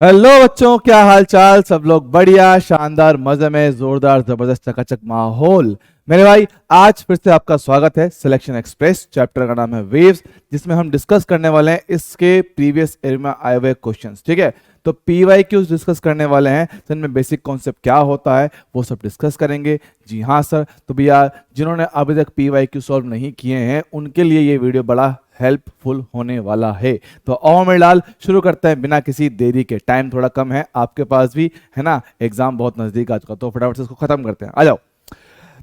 Hello बच्चों, क्या हाल चाल। सब लोग बढ़िया, शानदार, मजे में, जोरदार, जबरदस्त, चकाचक माहौल। मेरे भाई, आज फिर से आपका स्वागत है सिलेक्शन एक्सप्रेस। चैप्टर का नाम है वेव्स, जिसमें हम डिस्कस करने वाले हैं इसके प्रीवियस ईयर में आए हुए क्वेश्चंस। ठीक है, तो पीवाईक्यूज डिस्कस करने वाले हैं, जिनमें बेसिक कॉन्सेप्ट क्या होता है वो सब डिस्कस करेंगे। जी हाँ सर, तो भैया जिन्होंने अभी तक पीवाईक्यू सॉल्व नहीं किए हैं उनके लिए ये वीडियो बड़ा हेल्पफुल होने वाला है। तो आओ मेरे लाल, शुरू करते हैं बिना किसी देरी के। टाइम थोड़ा कम है आपके पास भी, है ना, एग्जाम बहुत नजदीक आ चुका, तो फटाफट से इसको खत्म करते हैं। आ जाओ।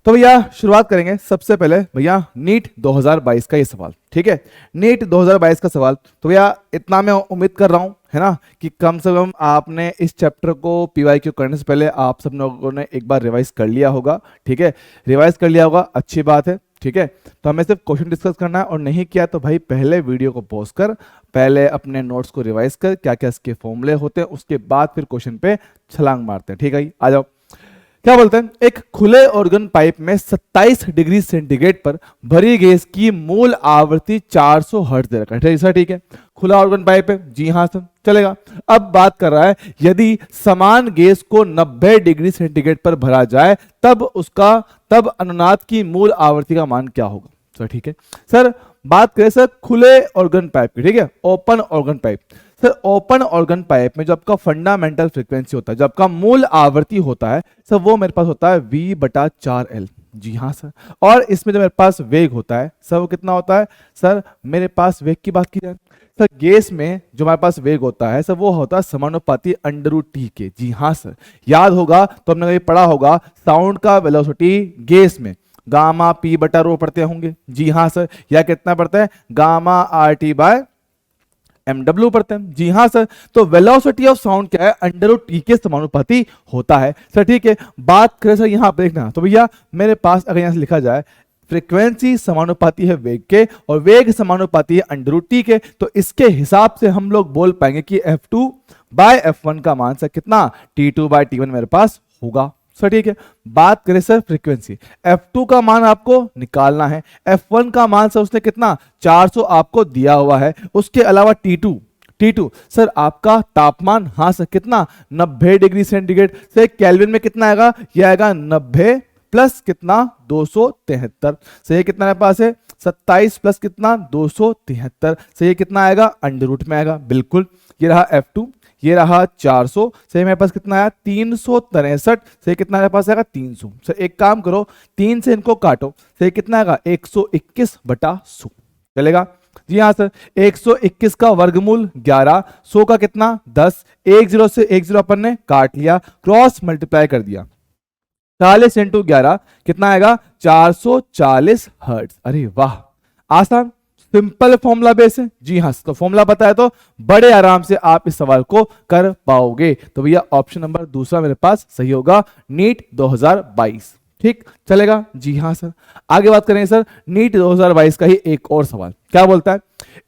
तो भैया शुरुआत करेंगे सबसे पहले भैया नीट 2022 का ये सवाल। ठीक है, नीट 2022 का सवाल। तो भैया इतना मैं उम्मीद कर रहा हूं, है ना, कि कम से कम आपने इस चैप्टर को पीवाईक्यू करने से पहले आप सब लोगों ने एक बार रिवाइज कर लिया होगा। ठीक है, रिवाइज कर लिया होगा, अच्छी बात है। ठीक है, तो हमें सिर्फ क्वेश्चन डिस्कस करना है, और नहीं किया तो भाई पहले वीडियो को पॉज कर पहले अपने नोट्स को रिवाइज कर, क्या क्या इसके फॉर्मूले होते हैं, उसके बाद फिर क्वेश्चन पे छलांग मारते हैं। ठीक है, आ जाओ। क्या बोलते हैं, एक खुले ऑर्गन पाइप में 27 डिग्री सेंटीग्रेड पर भरी गैस की मूल आवृत्ति 400 हर्ट्ज दे रखा है। सर ठीक है, खुला ऑर्गन पाइप है, जी हाँ सर चलेगा। अब बात कर रहा है यदि समान गैस को 90 डिग्री सेंटीग्रेड पर भरा जाए तब अनुनाद की मूल आवृत्ति का मान क्या होगा। सर ठीक है, सर बात करें सर खुले ऑर्गन पाइप की, ठीक है, open organ pipe. Sir open organ pipe में जो आपका फंडामेंटल फ्रीक्वेंसी होता है, जो आपका मूल आवृत्ति होता है सर, वो मेरे पास होता है V/4L। जी हाँ सर, और इसमें जो मेरे पास वेग होता है सर, वो कितना होता है सर, मेरे पास वेग की बात की जाए सर, गैस में जो हमारे पास वेग होता है सर, वो होता है समानुपाती √T के। जी हाँ सर, याद होगा तो हमने कभी पढ़ा होगा साउंड का वेलोसिटी गैस में गामा P/ρ पढ़ते होंगे। जी हाँ सर, या कितना पढ़ते हैं, गामा RT/mw पढ़ते हैं। जी हाँ सर, तो वेलोसिटी ऑफ साउंड क्या है, √T के समानुपाती होता है। सर ठीक है, बात करें सर यहाँ पे देखना, तो भैया मेरे पास अगर यहाँ से लिखा जाए फ्रीक्वेंसी समानुपाती है वेग के और वेग समानुपाती है √T के, तो इसके हिसाब से हम लोग बोल पाएंगे कि F2/F1 का मान सर कितना, T2/T1 मेरे पास होगा। सर ठीक है, बात करें सर फ्रीक्वेंसी, F2 का मान आपको निकालना है, F1 का मान सर उसने कितना 400 आपको दिया हुआ है, उसके अलावा T2 सर आपका तापमान, हाँ सर कितना 90 डिग्री सेंटीग्रेड से केल्विन में कितना आएगा, यह आएगा 90 प्लस कितना 273। सही है, कितना मेरे पास है 27 प्लस कितना 273। सही है, कितना आएगा अंडर में आएगा, बिल्कुल। ये रहा F2, ये रहा 400। सही, मेरे पास कितना आया 363। सही, कितना मेरे पास आएगा 300। सर एक काम करो, 3 से इनको काटो, सही कितना आएगा 121/100 चलेगा। जी हाँ सर, 121 का वर्गमूल 11, 100 का कितना 10, 10 से 10 अपन ने काट लिया, क्रॉस मल्टीप्लाई कर दिया, 40 × 11 कितना आएगा 440 हर्ट्ज। अरे वाह, आसान सिंपल फॉर्मूला बेस है। जी हाँ, तो फॉर्मूला बताया तो बड़े आराम से आप इस सवाल को कर पाओगे। तो भैया ऑप्शन नंबर दूसरा मेरे पास सही होगा, नीट 2022। ठीक चलेगा। जी हाँ सर, आगे बात करेंगे सर नीट 2022 का ही एक और सवाल। क्या बोलता है,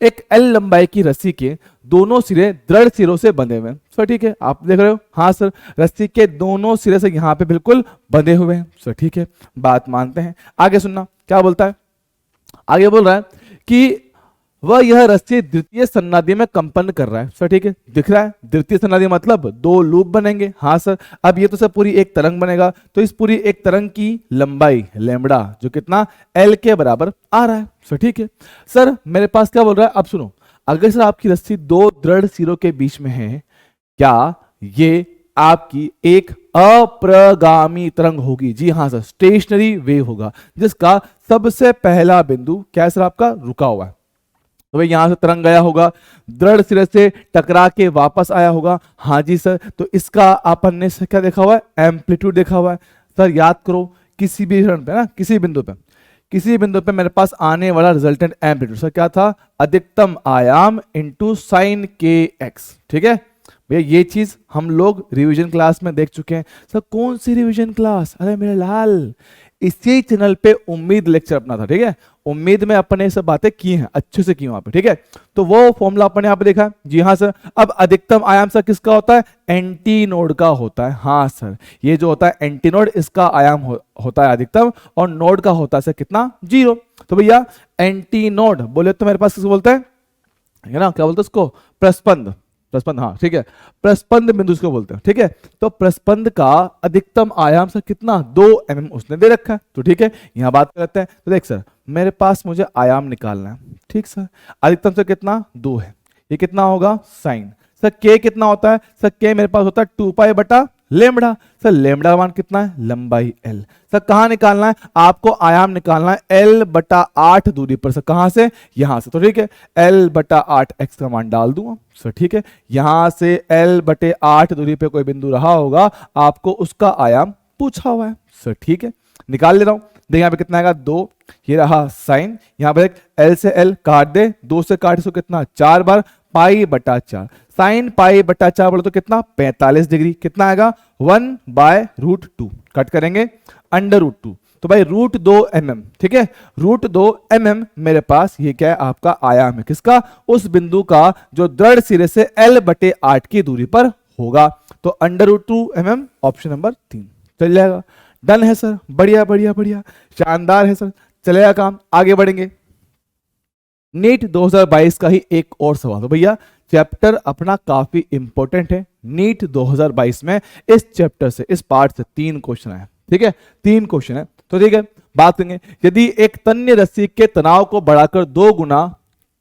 एक L लंबाई की रस्सी के दोनों सिरे दृढ़ सिरों से बंधे हुए हैं। सर ठीक है, आप देख रहे हो, हाँ सर रस्सी के दोनों सिरे से यहाँ पे बिल्कुल बंधे हुए हैं। सर ठीक है, बात मानते हैं। आगे सुनना क्या बोलता है, आगे बोल रहा है कि वह यह रस्सी द्वितीय सन्नादि में कंपन कर रहा है। सर ठीक है, दिख रहा है द्वितीय सन्नादि मतलब 2 लूप बनेंगे। हाँ सर, अब ये तो सर पूरी एक तरंग बनेगा, तो इस पूरी एक तरंग की लंबाई लैम्बडा जो कितना L के बराबर आ रहा है। सर ठीक है, सर मेरे पास क्या बोल रहा है, अब सुनो, अगर सर आपकी रस्सी 2 दृढ़ सिरों के बीच में है, क्या ये आपकी एक अप्रगामी तरंग होगी। जी हाँ सर, स्टेशनरी वेव होगा, जिसका सबसे पहला बिंदु क्या है सर, आपका रुका हुआ है। तो भाई यहां से तरंग गया होगा, दृढ़ सिरे से टकरा के वापस आया होगा। हाँ जी सर, तो इसका अपन ने क्या देखा हुआ है, एम्पलीट्यूड देखा हुआ है। सर याद करो, किसी भी पे ना, किसी बिंदु पे मेरे पास आने वाला रिजल्टेंट एम्पलीट्यूड सर क्या था, अधिकतम आयाम इंटू साइन kx। ठीक है भैया, ये चीज हम लोग रिवीजन क्लास में देख चुके हैं। सर कौन सी रिवीजन क्लास, अरे मेरे लाल, इसी चैनल पे उम्मीद लेक्चर अपना था। ठीक है, उम्मीद में अपन ने सब बातें की हैं, अच्छे से की वहां पे। ठीक है, तो वो फॉर्मूला अपन यहाँ पे देखा। जी हाँ सर, अब अधिकतम आयाम सर किसका होता है, एंटी नोड का होता है। हाँ सर, ये जो होता है एंटी नोड, इसका आयाम होता है अधिकतम, और नोड का होता है सर कितना 0। तो भैया एंटी नोड बोले तो मेरे पास किसको बोलते हैं, है ना, क्या बोलते हैं उसको, प्रस्पंद। प्रस्पंद, हाँ ठीक है, प्रस्पंद बिंदु इसको बोलते हैं, ठीक है। तो प्रस्पंद का अधिकतम आयाम सर कितना, 2 mm उसने दे रखा है, तो ठीक है यहाँ बात करते हैं। तो देख सर मेरे पास मुझे आयाम निकालना है, ठीक सर, अधिकतम से कितना 2 है, ये कितना होगा साइन, सर के कितना होता है, सर के मेरे पास होता है 2 पाई बटा लेमड़ा, सर लेमड़ा का मान कितना है, लंबाई एल, सर कहाँ निकालना है, आपको आयाम निकालना है एल बटा 8 दूरी पर, सर कहाँ से, यहां से, तो ठीक है एल बटा 8 एक्स का मान डाल दूंगा सर, ठीक है, यहां से एल बटे 8 दूरी पे कोई बिंदु रहा होगा, आपको उसका आयाम पूछा हुआ है सर, ठीक है, निकाल ले रहा हूं। देख यहाँ पे कितना आएगा 2, ये रहा साइन, यहाँ पर एल से एल काट दे, 2 से काट, सो कितना 4 बार पाई बटा 4, साइन पाई बटा 4 बोलो तो कितना 45 डिग्री, कितना आएगा 1/√2, कट करेंगे √2, तो भाई √2 mm, ठीक है, √2 mm मेरे पास ये क्या है, आपका आयाम है, किसका, उस बिंदु का जो दृढ़ सिरे से L बटे 8 की दूरी पर होगा, तो √2 mm ऑप्शन नंबर 3 चल जाएगा। डन है सर, बढ़िया बढ़िया बढ़िया, शानदार है सर, चलेगा काम, आगे बढ़ेंगे। नीट 2022 का ही एक और सवाल, तो भैया चैप्टर अपना काफी इंपॉर्टेंट है, नीट 2022 में इस चैप्टर से, इस पार्ट से 3 क्वेश्चन आए, ठीक है 3 क्वेश्चन है, तो ठीक है बात करेंगे। यदि एक तन्य रस्सी के तनाव को बढ़ाकर 2 गुना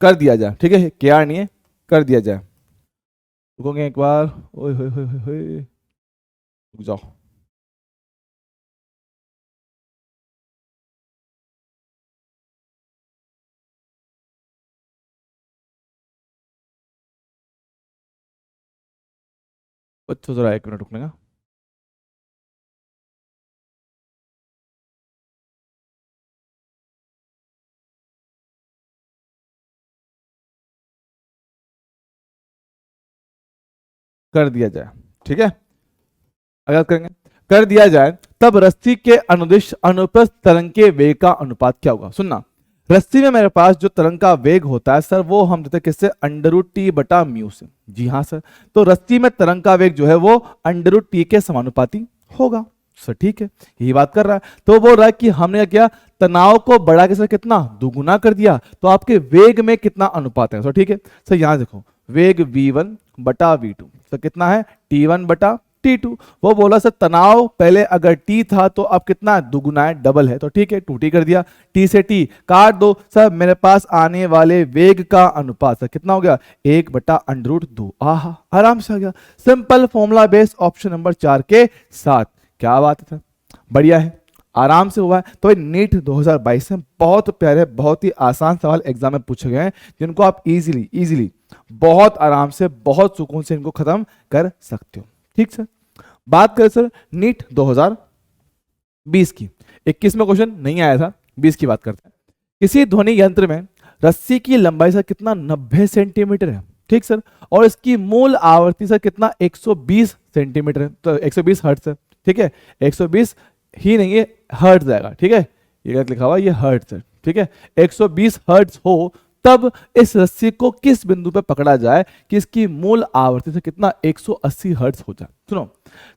कर दिया जाए, ठीक है क्या नहीं है, कर दिया जाए, रुकोगे एक बार, ओए होए होए होए, रुक जाओ, अच्छा जरा 1 मिनट रुकने का, कर दिया जाए, ठीक है अगर करेंगे, कर दिया जाए तब रस्सी के अनुदिश अनुप्रस्थ तरंग के वेग का अनुपात क्या होगा। सुनना, रस्सी में मेरे पास जो तरंग का वेग होता है सर वो हम देते हैं किससे, √t बटा म्यू से, जी हाँ सर, तो रस्सी में तरंग का वेग जो है वो √t के समानुपाती होगा सर, ठीक है यही बात कर रहा है। तो बोल रहा है कि हमने क्या, तनाव को बढ़ा के सर कितना दुगुना कर दिया, तो आपके वेग में कितना अनुपात है सर, ठीक है सर यहां देखो वेग v1 बटा v2, सर कितना है t1 बटा t2, वो बोला सर तनाव पहले अगर t था तो अब कितना दुगुना है, डबल है, तो ठीक है 2t कर दिया, t से t काट दो, सर मेरे पास आने वाले वेग का अनुपात सर कितना हो गया 1 बटा √2, आहा आराम से आ गया, simple formula based option number 4 के साथ, क्या बात है, बढ़िया है, आराम से हुआ है। तो नीट 2022 में बहुत प्यारे, बहुत ही आसान सवाल एग्जाम में पूछे गए हैं, जिनको आप इजीली बहुत आराम से, बहुत सुकून से इनको खत्म कर सकते हो, ठीक सर। बात करें सर नीट 2020 की, 21 में क्वेश्चन नहीं आया था, 20 की बात करते हैं। किसी ध्वनि यंत्र में रस्सी की लंबाई सर कितना 90 सेंटीमीटर है, ठीक सर, और इसकी मूल आवृत्ति सर कितना 120 सेंटीमीटर है, तो 120 हर्ट्ज है, ठीक है 120 ही नहीं है हर्ट्ज आएगा, ठीक है ये गलत लिखा हुआ, ये हर्ट्ज है, ठीक है 120 हर्ट्ज हो तब इस रस्सी को किस बिंदु पे पकड़ा जाए कि इसकी मूल आवृत्ति से कितना 180 हर्ट्ज हो जाए। सुनो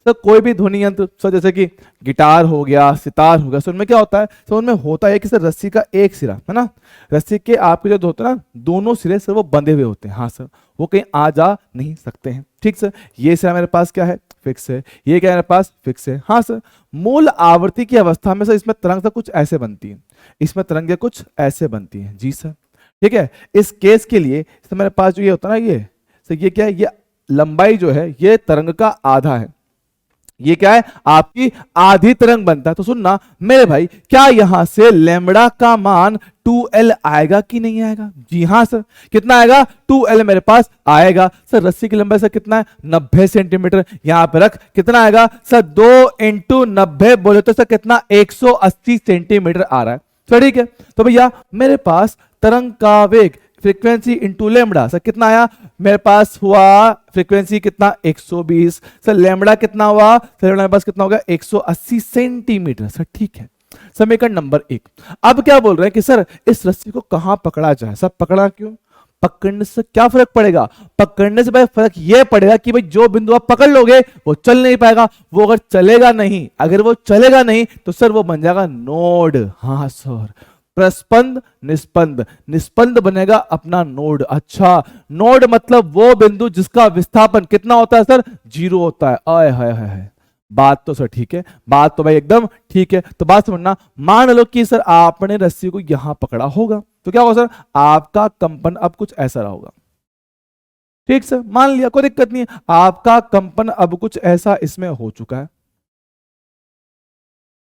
सर, कोई भी ध्वनि यंत्र सर जैसे कि गिटार हो गया, सितार हो गया, सर उनमें क्या होता है, सर उनमें होता है कि सर रस्सी का एक सिरा है ना, रस्सी के आपके जो होते हैं ना दोनों सिरे सर वो बंधे हुए होते हैं, हाँ सर वो कहीं आ जा नहीं सकते हैं, ठीक सर, ये सिरा मेरे पास क्या है फिक्स है, ये क्या है मेरे पास फिक्स है, हाँ सर। मूल आवृत्ति की अवस्था में सर इसमें तरंग सर कुछ ऐसे बनती है, इसमें तरंगें कुछ ऐसे बनती हैं, जी सर, ठीक है। इस केस के लिए सर मेरे पास जो ये होता है ना, ये सर ये क्या है, ये लंबाई जो है ये तरंग का आधा है, ये क्या है आपकी आधी तरंग बनता है। तो सुनना मेरे भाई, क्या यहां से लैम्बडा का मान 2L आएगा कि नहीं आएगा, जी हाँ सर, कितना आएगा 2L मेरे पास आएगा सर। रस्सी की लंबाई सर कितना है 90 सेंटीमीटर, यहां पर रख, कितना आएगा सर 2 × 90 बोले तो सर कितना 180 सेंटीमीटर आ रहा है सर, ठीक है। तो भैया मेरे पास तरंग का वेग फ्रीक्वेंसी इंटू लैम्बडा सर कितना आया, मेरे पास हुआ फ्रीक्वेंसी कितना 120 सर, लैम्बडा कितना हुआ सर, मेरे पास कितना होगा 180 सेंटीमीटर सर, ठीक है। समीकरण नंबर 1, अब क्या बोल रहे हैं कि सर इस रस्सी को कहां पकड़ा जाए, सर पकड़ा क्यों, पकड़ने से क्या फर्क पड़ेगा, पकड़ने से भाई फर्क यह पड़ेगा कि भाई जो बिंदु आप पकड़ लोगे वो चल नहीं पाएगा, वो अगर चलेगा नहीं, अगर वो चलेगा नहीं तो सर वो बन जाएगा नोड, हाँ सर प्रस्पंद, निस्पंद, निस्पंद बनेगा अपना नोड। अच्छा, नोड मतलब वो बिंदु जिसका विस्थापन कितना होता है सर, 0 होता है। आय हाय हाय हाय, बात तो सर ठीक है, बात तो भाई एकदम ठीक है। तो बात समझना, मान लो कि सर आपने रस्सी को यहां पकड़ा होगा, तो क्या होगा सर, आपका कंपन अब कुछ ऐसा रहा होगा। ठीक सर, मान लिया, कोई दिक्कत नहीं है, आपका कंपन अब कुछ ऐसा इसमें हो चुका है।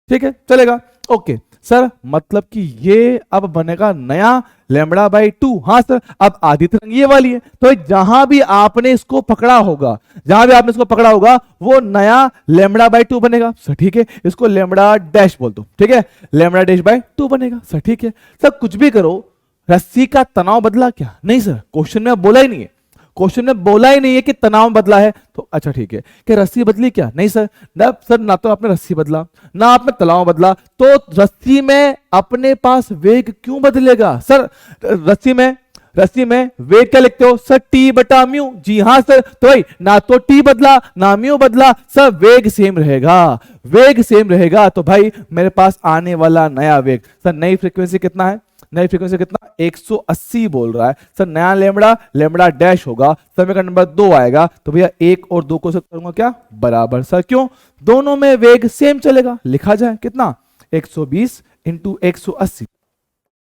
ठीक है, चलेगा। ओके सर, मतलब कि ये अब बनेगा नया लैम्बडा बाई 2। हाँ सर, अब आधी तरंग ये वाली है, तो जहां भी आपने इसको पकड़ा होगा, जहां भी आपने इसको पकड़ा होगा वो नया लैम्बडा बाई 2 बनेगा सर। ठीक है, इसको लैम्बडा डैश बोल दो। ठीक है, लैम्बडा डैश बाई 2 बनेगा सर। ठीक है सर, कुछ भी करो, रस्सी का तनाव बदला क्या? नहीं सर, क्वेश्चन में बोला ही नहीं है, क्वेश्चन में बोला ही नहीं है कि तनाव बदला है। तो अच्छा ठीक है, कि रस्सी बदली क्या? नहीं सर, ना तो आपने रस्सी बदला, ना आपने तनाव बदला, तो रस्सी में अपने पास वेग क्यों बदलेगा सर? रस्सी में वेग क्या लिखते हो सर? टी बटा म्यू। जी हाँ सर, तो भाई ना तो टी बदला ना म्यू बदला सर, वेग सेम रहेगा, वेग सेम रहेगा। तो भाई मेरे पास आने वाला नया वेग सर, नई फ्रीक्वेंसी कितना है? नई फ्रीक्वेंसी कितना? 180 बोल रहा है सर। नया लैम्बडा डैश होगा, समीकरण नंबर 2 आएगा। तो भैया 1 और 2 को से करूंगा क्या? बराबर सर। क्यों? दोनों में वेग सेम चलेगा। लिखा जाए कितना? 120 इंटू 180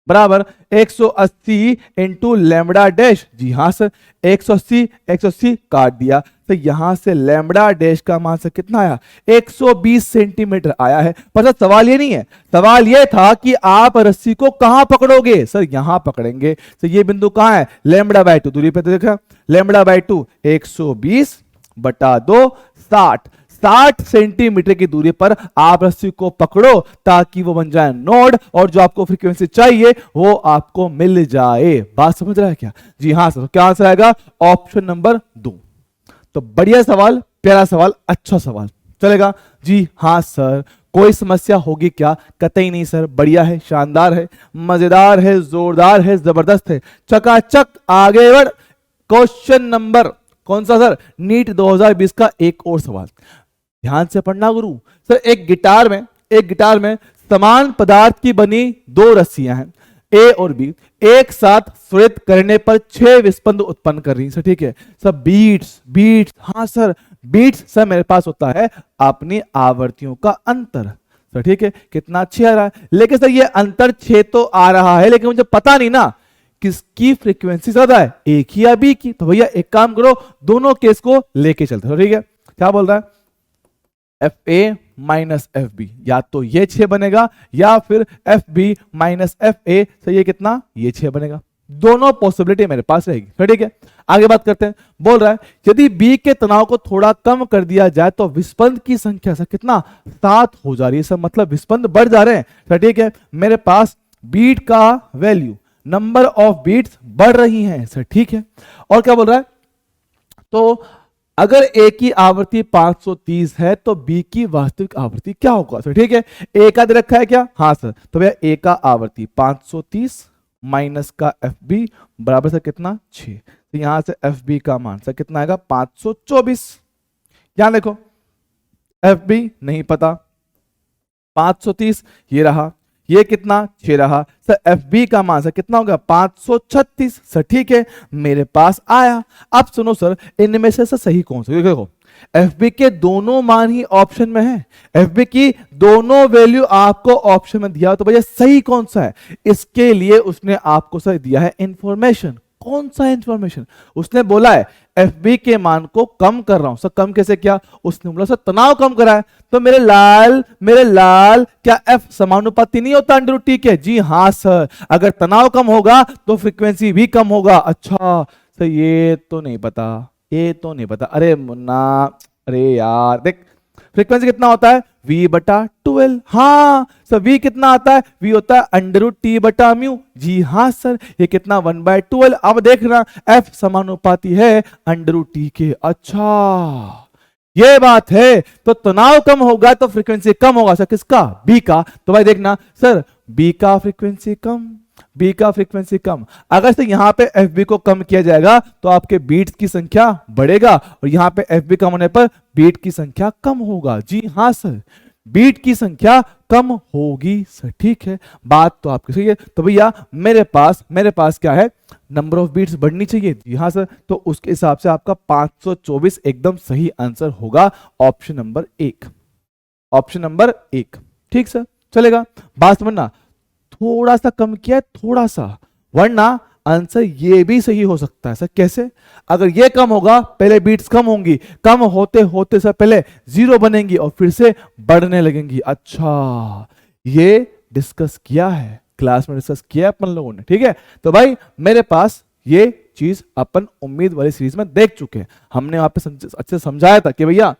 बराबर 180 इंटू लैम्बडा डैश। जी हाँ सर, 180 काट दिया, तो यहां से लैम्बडा डैश का मान से कितना आया? 120 सेंटीमीटर आया है। पर सर सवाल ये नहीं है, सवाल ये था कि आप रस्सी को कहां पकड़ोगे? सर यहां पकड़ेंगे। तो ये बिंदु कहां है? लैम्बडा बाई 2 दूरी पे, तो देखा लैम्बडा बाई 2 120 बटा 2 60 सेंटीमीटर की दूरी पर आप रस्सी को पकड़ो ताकि वो बन जाए नोड, और जो आपको फ्रीक्वेंसी चाहिए वो आपको मिल जाए। बात समझ रहा है क्या? जी हाँ सर, क्या आंसर आएगा? Option number 2। तो बढ़िया सवाल, प्यारा सवाल, अच्छा सवाल, चलेगा। जी हाँ सर, कोई समस्या होगी क्या? कतई नहीं सर, बढ़िया है, शानदार है, मजेदार है, जोरदार है, जबरदस्त है, चकाचक आगे बढ़। क्वेश्चन नंबर कौन सा सर? नीट 2020 का एक और सवाल, ध्यान से पढ़ना गुरु। सर एक गिटार में समान पदार्थ की बनी 2 रस्सियां हैं, ए और बी, एक साथ स्वरित करने पर 6 विस्पंद उत्पन्न कर रही सर। ठीक है सर, बीट्स, हाँ सर, बीट्स सर मेरे पास होता है अपनी आवृत्तियों का अंतर सर। ठीक है, कितना 6 आ रहा है, लेकिन सर ये अंतर 6 तो आ रहा है, लेकिन मुझे पता नहीं ना किसकी फ्रीक्वेंसी ज्यादा है, ए की या बी की। तो भैया एक काम करो, दोनों केस को लेके चलते हो। ठीक है, क्या बोल रहा है? F A minus F B, या तो ये 6 बनेगा या फिर F B minus F A, तो ये कितना? ये 6 बनेगा। दोनों पॉसिबिलिटी मेरे पास रहेगी। ठीक है, आगे बात करते हैं। बोल रहा है यदि बी के तनाव को थोड़ा कम कर दिया जाए तो विस्पंद की संख्या सर कितना? 7 हो जा रही है सर, मतलब विस्पंद बढ़ जा रहे हैं सर। ठीक है, मेरे पास बीट का वैल्यू, नंबर ऑफ बीट्स बढ़ रही हैं सर। ठीक है, और क्या बोल रहा है? तो अगर ए की आवृत्ति 530 है तो बी की वास्तविक आवृत्ति क्या होगा सर? ठीक है, ए का दे रखा है क्या? हाँ सर, तो भैया ए का आवृत्ति 530 माइनस का एफ बी बराबर सर कितना? 6। तो यहां से एफ बी का मान सर कितना आएगा? 524। यहां देखो, एफ बी नहीं पता, 530 ये रहा, ये कितना? 6 रहा सर। एफ बी का मान सर कितना होगा? 536 सर। ठीक है, मेरे पास आया। अब सुनो सर, इनमें से सही कौन सा? देखो एफ बी के दोनों मान ही ऑप्शन में है, एफ बी की दोनों वैल्यू आपको ऑप्शन में दिया, तो भैया सही कौन सा है? इसके लिए उसने आपको सर दिया है इंफॉर्मेशन। कौन सा इंफॉर्मेशन? उसने बोला है एफ बी के मान को कम कर रहा हूं सर। कम कैसे किया? उसने बोला सर तनाव कम करा है। तो मेरे लाल क्या एफ समानुपाती नहीं होता अंडर रूट टी के? जी हाँ सर, अगर तनाव कम होगा तो फ्रीक्वेंसी भी कम होगा। अच्छा सर, ये तो नहीं पता, अरे मुन्ना, अरे यार देख, फ्रीक्वेंसी कितना होता है? v बटा 12। हाँ सर, v कितना आता है? v होता है अंडर रूट टी बटा म्यू। जी हाँ सर, ये कितना? 1/12। अब देखना f समानुपाती है अंडर रूट टी के। अच्छा ये बात है, तो तनाव कम होगा तो फ्रीक्वेंसी कम होगा सर। किसका? b का। तो भाई देखना सर, b का फ्रीक्वेंसी कम, अगर से यहां पे एफ को कम किया जाएगा तो आपके बीट्स की संख्या बढ़ेगा, और यहां पे एफ कम होने पर बीट की संख्या कम होगा। जी हाँ सर, बीट की संख्या कम होगी सर। ठीक है, बात तो आपकी सही है। तो भैया मेरे पास क्या है, नंबर ऑफ बीट्स बढ़नी चाहिए। जी हाँ सर, तो उसके हिसाब से आपका 524 एकदम सही आंसर होगा, ऑप्शन नंबर 1, ऑप्शन नंबर 1। ठीक सर, चलेगा। बात समझना, थोड़ा सा कम किया है, थोड़ा सा, वरना आंसर ये भी सही हो सकता है सर। कैसे? अगर ये कम होगा, पहले बीट्स कम होंगी, कम होते होते सर पहले 0 बनेंगी और फिर से बढ़ने लगेंगी। अच्छा, ये डिस्कस किया है क्लास में, डिस्कस किया है अपन लोगों ने। ठीक है, तो भाई मेरे पास ये चीज अपन उम्मीद वाली सीरीज में देख चुके हैं। हमने वहां पे अच्छे से समझाया था कि भैया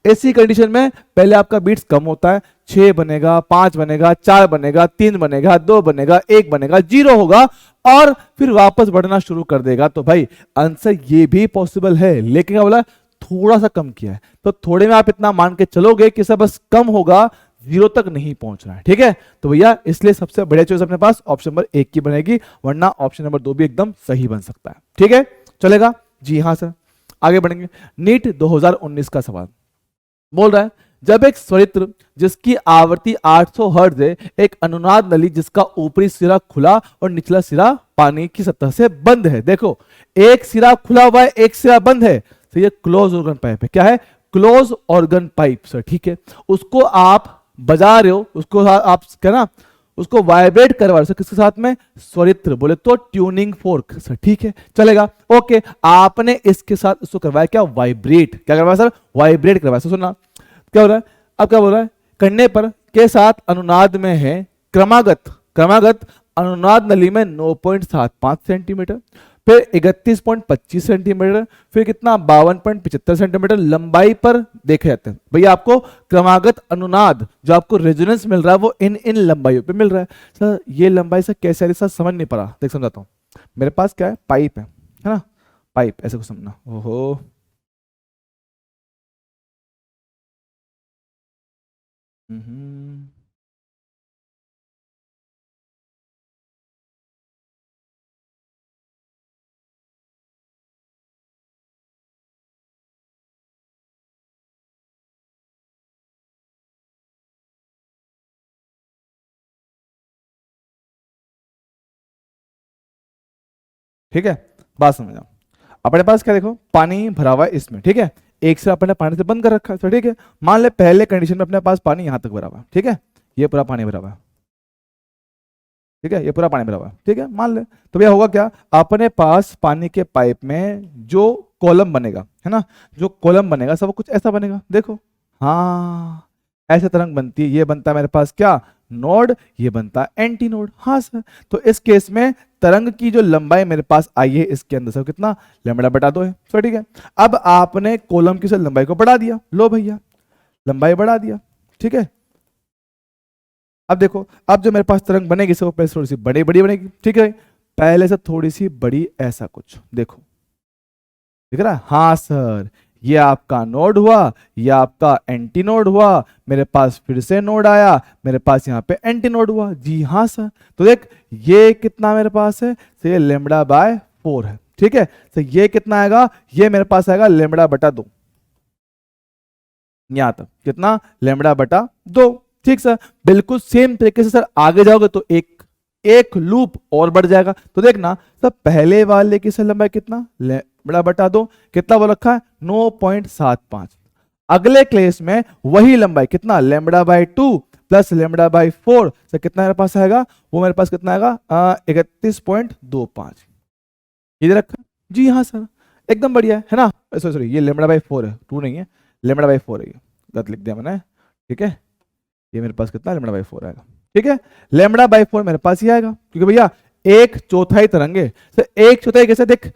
ऐसी कंडीशन में पहले आपका बीट्स कम होता है, 6 बनेगा, 5 बनेगा, 4 बनेगा, 3 बनेगा, 2 बनेगा, 1 बनेगा, 0 होगा और फिर वापस बढ़ना शुरू कर देगा। तो भाई आंसर ये भी पॉसिबल है, लेकिन क्या बोला, थोड़ा सा कम किया है। तो थोड़े में आप इतना मान के चलोगे कि सब बस कम होगा, 0 तक नहीं पहुंच रहा है। ठीक है, तो भैया इसलिए सबसे बढ़िया चॉइस अपने पास ऑप्शन नंबर 1 की बनेगी, वरना ऑप्शन नंबर 2 भी एकदम सही बन सकता है। ठीक है, चलेगा। जी हाँ सर, आगे बढ़ेंगे। नीट 2019 का सवाल बोल रहा है, जब एक स्वरित्र जिसकी आवृत्ति 800 हर्ट्ज है, एक अनुनाद नली जिसका ऊपरी सिरा खुला और निचला सिरा पानी की सतह से बंद है। देखो, एक सिरा खुला हुआ है, एक सिरा बंद है, तो ये क्लोज ऑर्गन पाइप है। क्या है? Close organ pipe sir. ठीक है, उसको आप बजा रहे हो, उसको आप क्या ना, उसको वाइब्रेट करवा रहे हो किसके साथ में? स्वरित्र, बोले तो ट्यूनिंग फोर्क सर। ठीक है, चलेगा। ओके, आपने इसके साथ उसको करवाया क्या? वाइब्रेट। क्या करवाया सर? वाइब्रेट करवाया। सुनना क्या हो रहा है, अब क्या बोल रहा है, करने पर के साथ अनुनाद में है क्रमागत अनुनाद नली में 9.75 सेंटीमीटर, फिर 31.25 सेंटीमीटर, फिर कितना 52.75 सेंटीमीटर लंबाई पर देखे जाते हैं। भैया आपको क्रमागत अनुनाद जो आपको रेजोनेंस मिल रहा है वो इन लंबाइयों पे मिल रहा है। सर ये लंबाई से कैसे आ रही, सर समझ नहीं पा रहा। देख समझाता हूँ। मेरे पास क्या है, पाइप है ना, पाइप ऐसे कुछ समझना। ओहो, ठीक है, बात समझना। अपने पास क्या, देखो पानी भरा हुआ है इसमें। ठीक है, एक से अपने पानी से बंद कर रखा है। तो ठीक है, मान ले पहले कंडीशन में अपने पास पानी यहां तक भरा हुआ है। ठीक है, ये पूरा पानी भरा हुआ है। ठीक है, ये पूरा पानी भरा हुआ है। ठीक है, मान ले, तो भैया होगा क्या, अपने पास पानी के पाइप में जो कॉलम बनेगा, है ना, जो कॉलम बनेगा सब कुछ ऐसा बनेगा। देखो, हाँ ऐसे तरंग बनती है। ये बनता है मेरे पास क्या, नोड, ये बनता है एंटी नोड। हाँ सर, तो इस केस में तरंग की जो लंबाई मेरे पास आई है इसके अंदर सब कितना, लैम्बडा बटा 2 है। तो ठीक है, अब आपने कॉलम की लंबाई को बढ़ा दिया। लो भैया, लंबाई बढ़ा दिया। ठीक है, अब देखो, अब जो मेरे पास तरंग बनेगी सब पहले थोड़ी सी बड़ी बड़ी बनेगी। ठीक है, पहले से थोड़ी सी बड़ी, ऐसा कुछ देखो, दिख रहा है? हाँ सर, ये आपका नोड हुआ, ये आपका एंटी नोड हुआ, मेरे पास फिर से नोड आया, मेरे पास यहाँ पे एंटी नोड हुआ। जी हाँ सर, तो देख ये कितना मेरे पास है, तो ये लेमड़ा बाय 4 है। ठीक है, तो ये कितना आएगा, ये मेरे पास आएगा लेमड़ा बटा 2, यहां तक कितना, लेमड़ा बटा 2। ठीक सर, बिल्कुल सेम तरीके से सर आगे जाओगे तो एक लूप और बढ़ जाएगा। तो देखना सर, पहले वाले की सर लंबाई कितना, लेमड़ा बटा 2, कितना वो रखा है, 9.75। अगले केस में वही लंबाई कितना, lambda by 2 plus lambda by 4, sir कितना मेरे पास आएगा, वो मेरे पास कितना आएगा, 31.25। इधर रखा। जी हाँ सर, एकदम बढ़िया है ना। सॉरी, ये लेमड़ा बाय 4 है, 2 नहीं है, लेमड़ा बाय 4 है, ये गलत लिख दिया मैंने। ठीक है, ये मेरे पास कितना, लेमड़ा बाय 4 आएगा। ठीक है, लेमड़ा बाय 4 मेरे पास ही आएगा, क्योंकि भैया 1/4 तरंग है। तो 1/4 कैसे, देख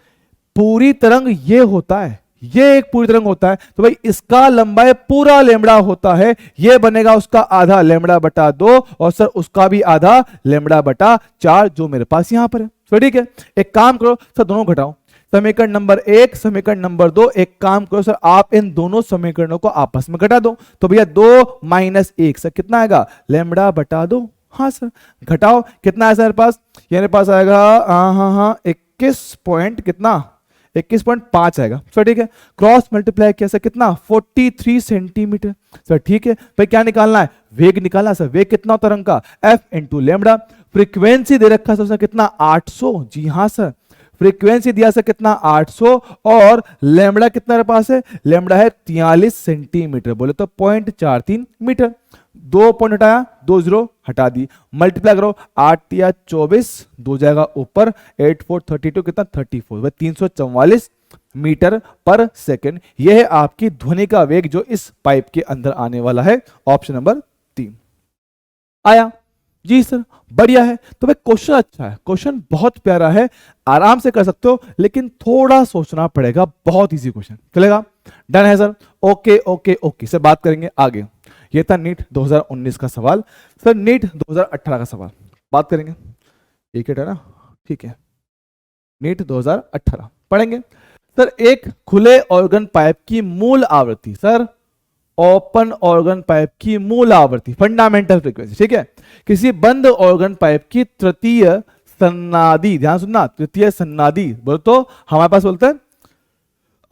पूरी तरंग ये होता है, ये एक पूरी तरंग होता है, तो भाई इसका लंबाई पूरा लेमड़ा होता है, ये बनेगा उसका आधा लेमड़ा बटा 2, और सर उसका भी आधा लेमड़ा बटा 4 जो मेरे पास यहां पर है। तो ठीक है, एक काम करो सर, दोनों घटाओ, समीकरण नंबर 1, समीकरण नंबर 2, एक काम करो सर, आप इन दोनों समीकरणों को आपस में घटा दो। तो भैया 2 - 1 सर कितना आएगा, लेमड़ा बटा 2। हाँ सर, घटाओ, कितना है सर मेरे पास, ये मेरे पास आएगा, हाँ हाँ हाँ 21 पॉइंट कितना, 21.5 आएगा सर, ठीक है। क्रॉस मल्टीप्लाई किया सर कितना 43 सेंटीमीटर सर, ठीक है। भाई क्या निकालना है, वेग निकालना है सर। वेग कितना होता है रंग का, एफ इंटू लेमड़ा। फ्रीक्वेंसी दे रखा है सर कितना 800, जी हाँ सर, फ्रीक्वेंसी दिया सर कितना 800, और लेमड़ा कितना मेरे पास है, लेमड़ा है 43 सेंटीमीटर, बोले तो 0.43 मीटर। 2 पॉइंट हटाया, 2 जीरो हटा दी, मल्टीप्लाई करो 8 या 24, 2 जाएगा ऊपर, 8 4 32 कितना 34, 344 मीटर पर सेकेंड। यह है आपकी ध्वनि का वेग जो इस पाइप के अंदर आने वाला है। ऑप्शन नंबर 3 आया जी सर, बढ़िया है। तो भाई क्वेश्चन अच्छा है, क्वेश्चन बहुत प्यारा है, आराम से कर सकते हो, लेकिन थोड़ा सोचना पड़ेगा। बहुत इजी क्वेश्चन, चलेगा, डन है sir. Okay okay okay sir, बात करेंगे आगे। ये था नीट 2019 का सवाल। सर नीट 2018 का सवाल बात करेंगे, एक है ना, ठीक है। नीट 2018 पढ़ेंगे सर। एक खुले ऑर्गन पाइप की मूल आवृत्ति, सर ओपन ऑर्गन पाइप की मूल आवृत्ति, फंडामेंटल फ्रीक्वेंसी, ठीक है। किसी बंद ऑर्गन पाइप की तृतीय सन्नादी, ध्यान सुनना, तृतीय सन्नादी बोलो तो हमारे पास बोलते हैं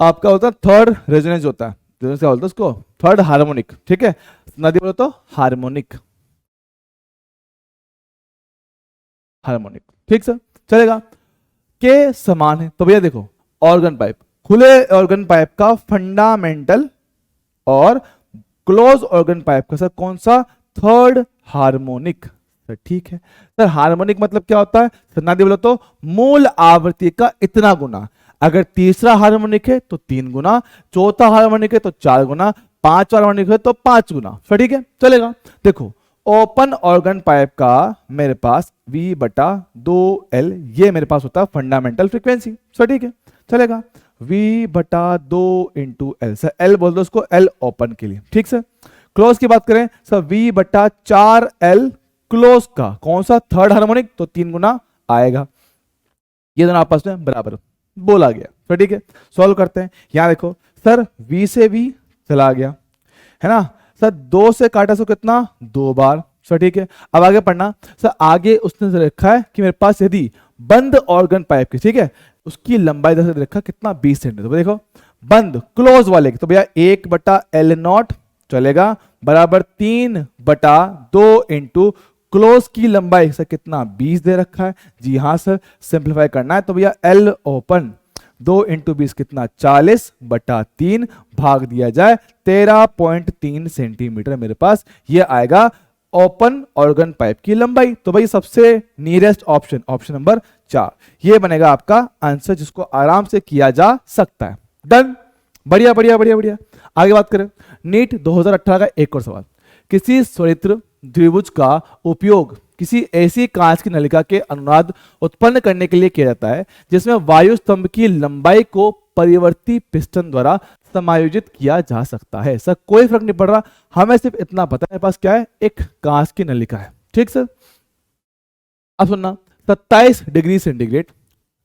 आपका होता है थर्ड रेजोनेंस होता है, क्या बोलते हैं उसको, थर्ड हार्मोनिक, ठीक है। सन्नादी बोलो तो हार्मोनिक, हार्मोनिक, ठीक सर, चलेगा, के समान है। तो भैया देखो, ऑर्गन पाइप, खुले ऑर्गन पाइप का फंडामेंटल और क्लोज ऑर्गन पाइप का सर कौन सा, थर्ड हार्मोनिक सर, ठीक है सर। हार्मोनिक मतलब क्या होता है, सन्नादी बोलो तो मूल आवृत्ति का इतना गुना। अगर तीसरा हार्मोनिक है तो 3 गुना, चौथा हार्मोनिक है तो 4 गुना, पांचवा हार्मोनिक है तो 5 गुना सर, ठीक है, चलेगा। देखो ओपन ऑर्गन पाइप का मेरे पास V/2L, ये मेरे पास होता है फंडामेंटल फ्रीक्वेंसी सर, ठीक है, चलेगा। V/2 into L sir, L बोल दो उसको, एल ओपन के लिए, ठीक सर। क्लोज की बात करें सर, V/4L क्लोज का कौन सा, थर्ड हार्मोनिक, तो 3 गुना आएगा। ये दोनों आपस में बराबर बोला गया सर, ठीक है। सॉल्व करते हैं, यहां देखो सर, V से V चला गया है ना सर, 2 से काटा सो कितना 2 बार सर, ठीक है। अब आगे पढ़ना सर, आगे उसने रखा है कि मेरे पास यदि बंद ऑर्गन पाइप की, ठीक है, उसकी लंबाई दे रखा कितना 20 सेंटीमीटर। तो देखो बंद क्लोज वाले की, तो भैया 1/L0 चलेगा, बराबर 3/2 इंटू क्लोज की लंबाई सर कितना 20 दे रखा है, जी हाँ सर। सिंप्लीफाई करना है तो भैया L ओपन 2 इंटू 20 कितना 40/3 भाग दिया जाए 13.3 सेंटीमीटर मेरे पास ये आएगा ओपन ऑर्गन पाइप की लंबाई। तो भाई सबसे नियरेस्ट ऑप्शन, ऑप्शन नंबर 4, ये बनेगा आपका आंसर, जिसको आराम से किया जा सकता है। डन, बढ़िया बढ़िया बढ़िया बढ़िया। आगे बात करें, नीट 2018 का एक और सवाल। किसी स्वरित्र द्विभुज का उपयोग किसी ऐसी कांच की नलिका के अनुनाद उत्पन्न करने के लिए किया जाता है जिसमें वायु स्तंभ की लंबाई को परिवर्ती पिस्टन द्वारा समायोजित किया जा सकता है। सर कोई फर्क नहीं पड़ रहा, हमें सिर्फ इतना पता है, मेरे पास क्या है, एक कांच की नलिका है, ठीक सर। अब सुनना, 27 डिग्री सेंटीग्रेड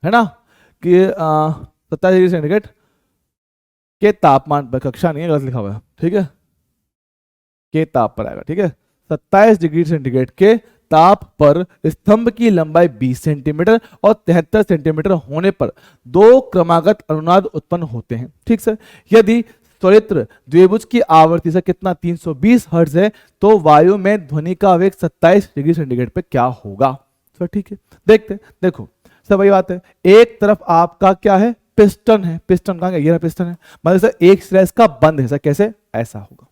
है ना, कि 27 डिग्री सेंटीग्रेड के तापमान पर, कक्षा नहीं है, गलत लिखा हुआ है, ठीक है, के ताप पर आएगा, ठीक है। 27 डिग्री सेंटीग्रेड के ताप पर स्तंभ की लंबाई 20 सेंटीमीटर और 73 सेंटीमीटर होने पर 2 क्रमागत अनुनाद उत्पन्न होते हैं, ठीक सर। यदि स्वरित्र द्विभुज की आवृत्ति से कितना 320 हर्ट्ज है तो वायु में ध्वनि का वेग 27 डिग्री सेंटीग्रेड पे क्या होगा सर, ठीक है। देखते, देखो सब वही बात है, एक तरफ आपका क्या है, पिस्टन है, पिस्टन कहां गया, ये पिस्टन है, मतलब सर एक सिरा इसका बंद है सर, कैसे, ऐसा होगा,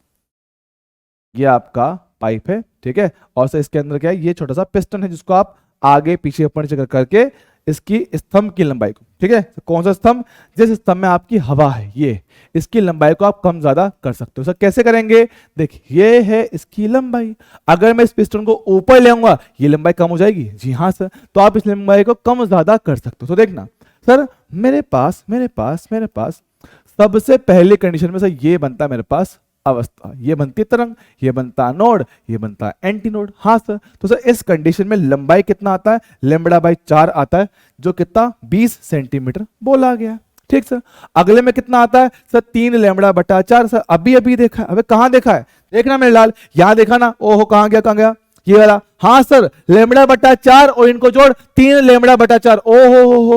ये आपका पाइप है, ठीक है, और सर इसके अंदर क्या है, ये छोटा सा पिस्टन है जिसको आप आगे पीछे ऊपर नीचे करके इसकी स्तंभ की लंबाई को, ठीक है, तो कौन सा स्तंभ, जिस स्तंभ में आपकी हवा है, ये इसकी लंबाई को आप कम ज्यादा कर सकते हो। सर कैसे करेंगे, देखिए ये है इसकी लंबाई, अगर मैं इस पिस्टन को ऊपर ले आऊंगा ये लंबाई कम हो जाएगी, जी हाँ सर, तो आप इस लंबाई को कम ज्यादा कर सकते हो। तो देखना सर, मेरे पास सबसे पहली कंडीशन में सर ये बनता है मेरे पास अवस्था, ये बनती तरंग, ये बनता नोड, ये बनता एंटी नोड, हाँ सर। तो सर इस कंडीशन में लंबाई कितना आता है, λ/4 आता है, जो कितना 20 सेंटीमीटर बोला गया, ठीक सर। अगले में कितना आता है सर, 3 λ/4 सर, अभी देखा है, अबे कहां देखा है, देखना मेरे लाल, यहां देखा ना, ओहो कहां गया, ये वाला, हाँ सर लेमड़ा बटा 4 और इनको जोड़ 3 लेमड़ा बटा 4। ओ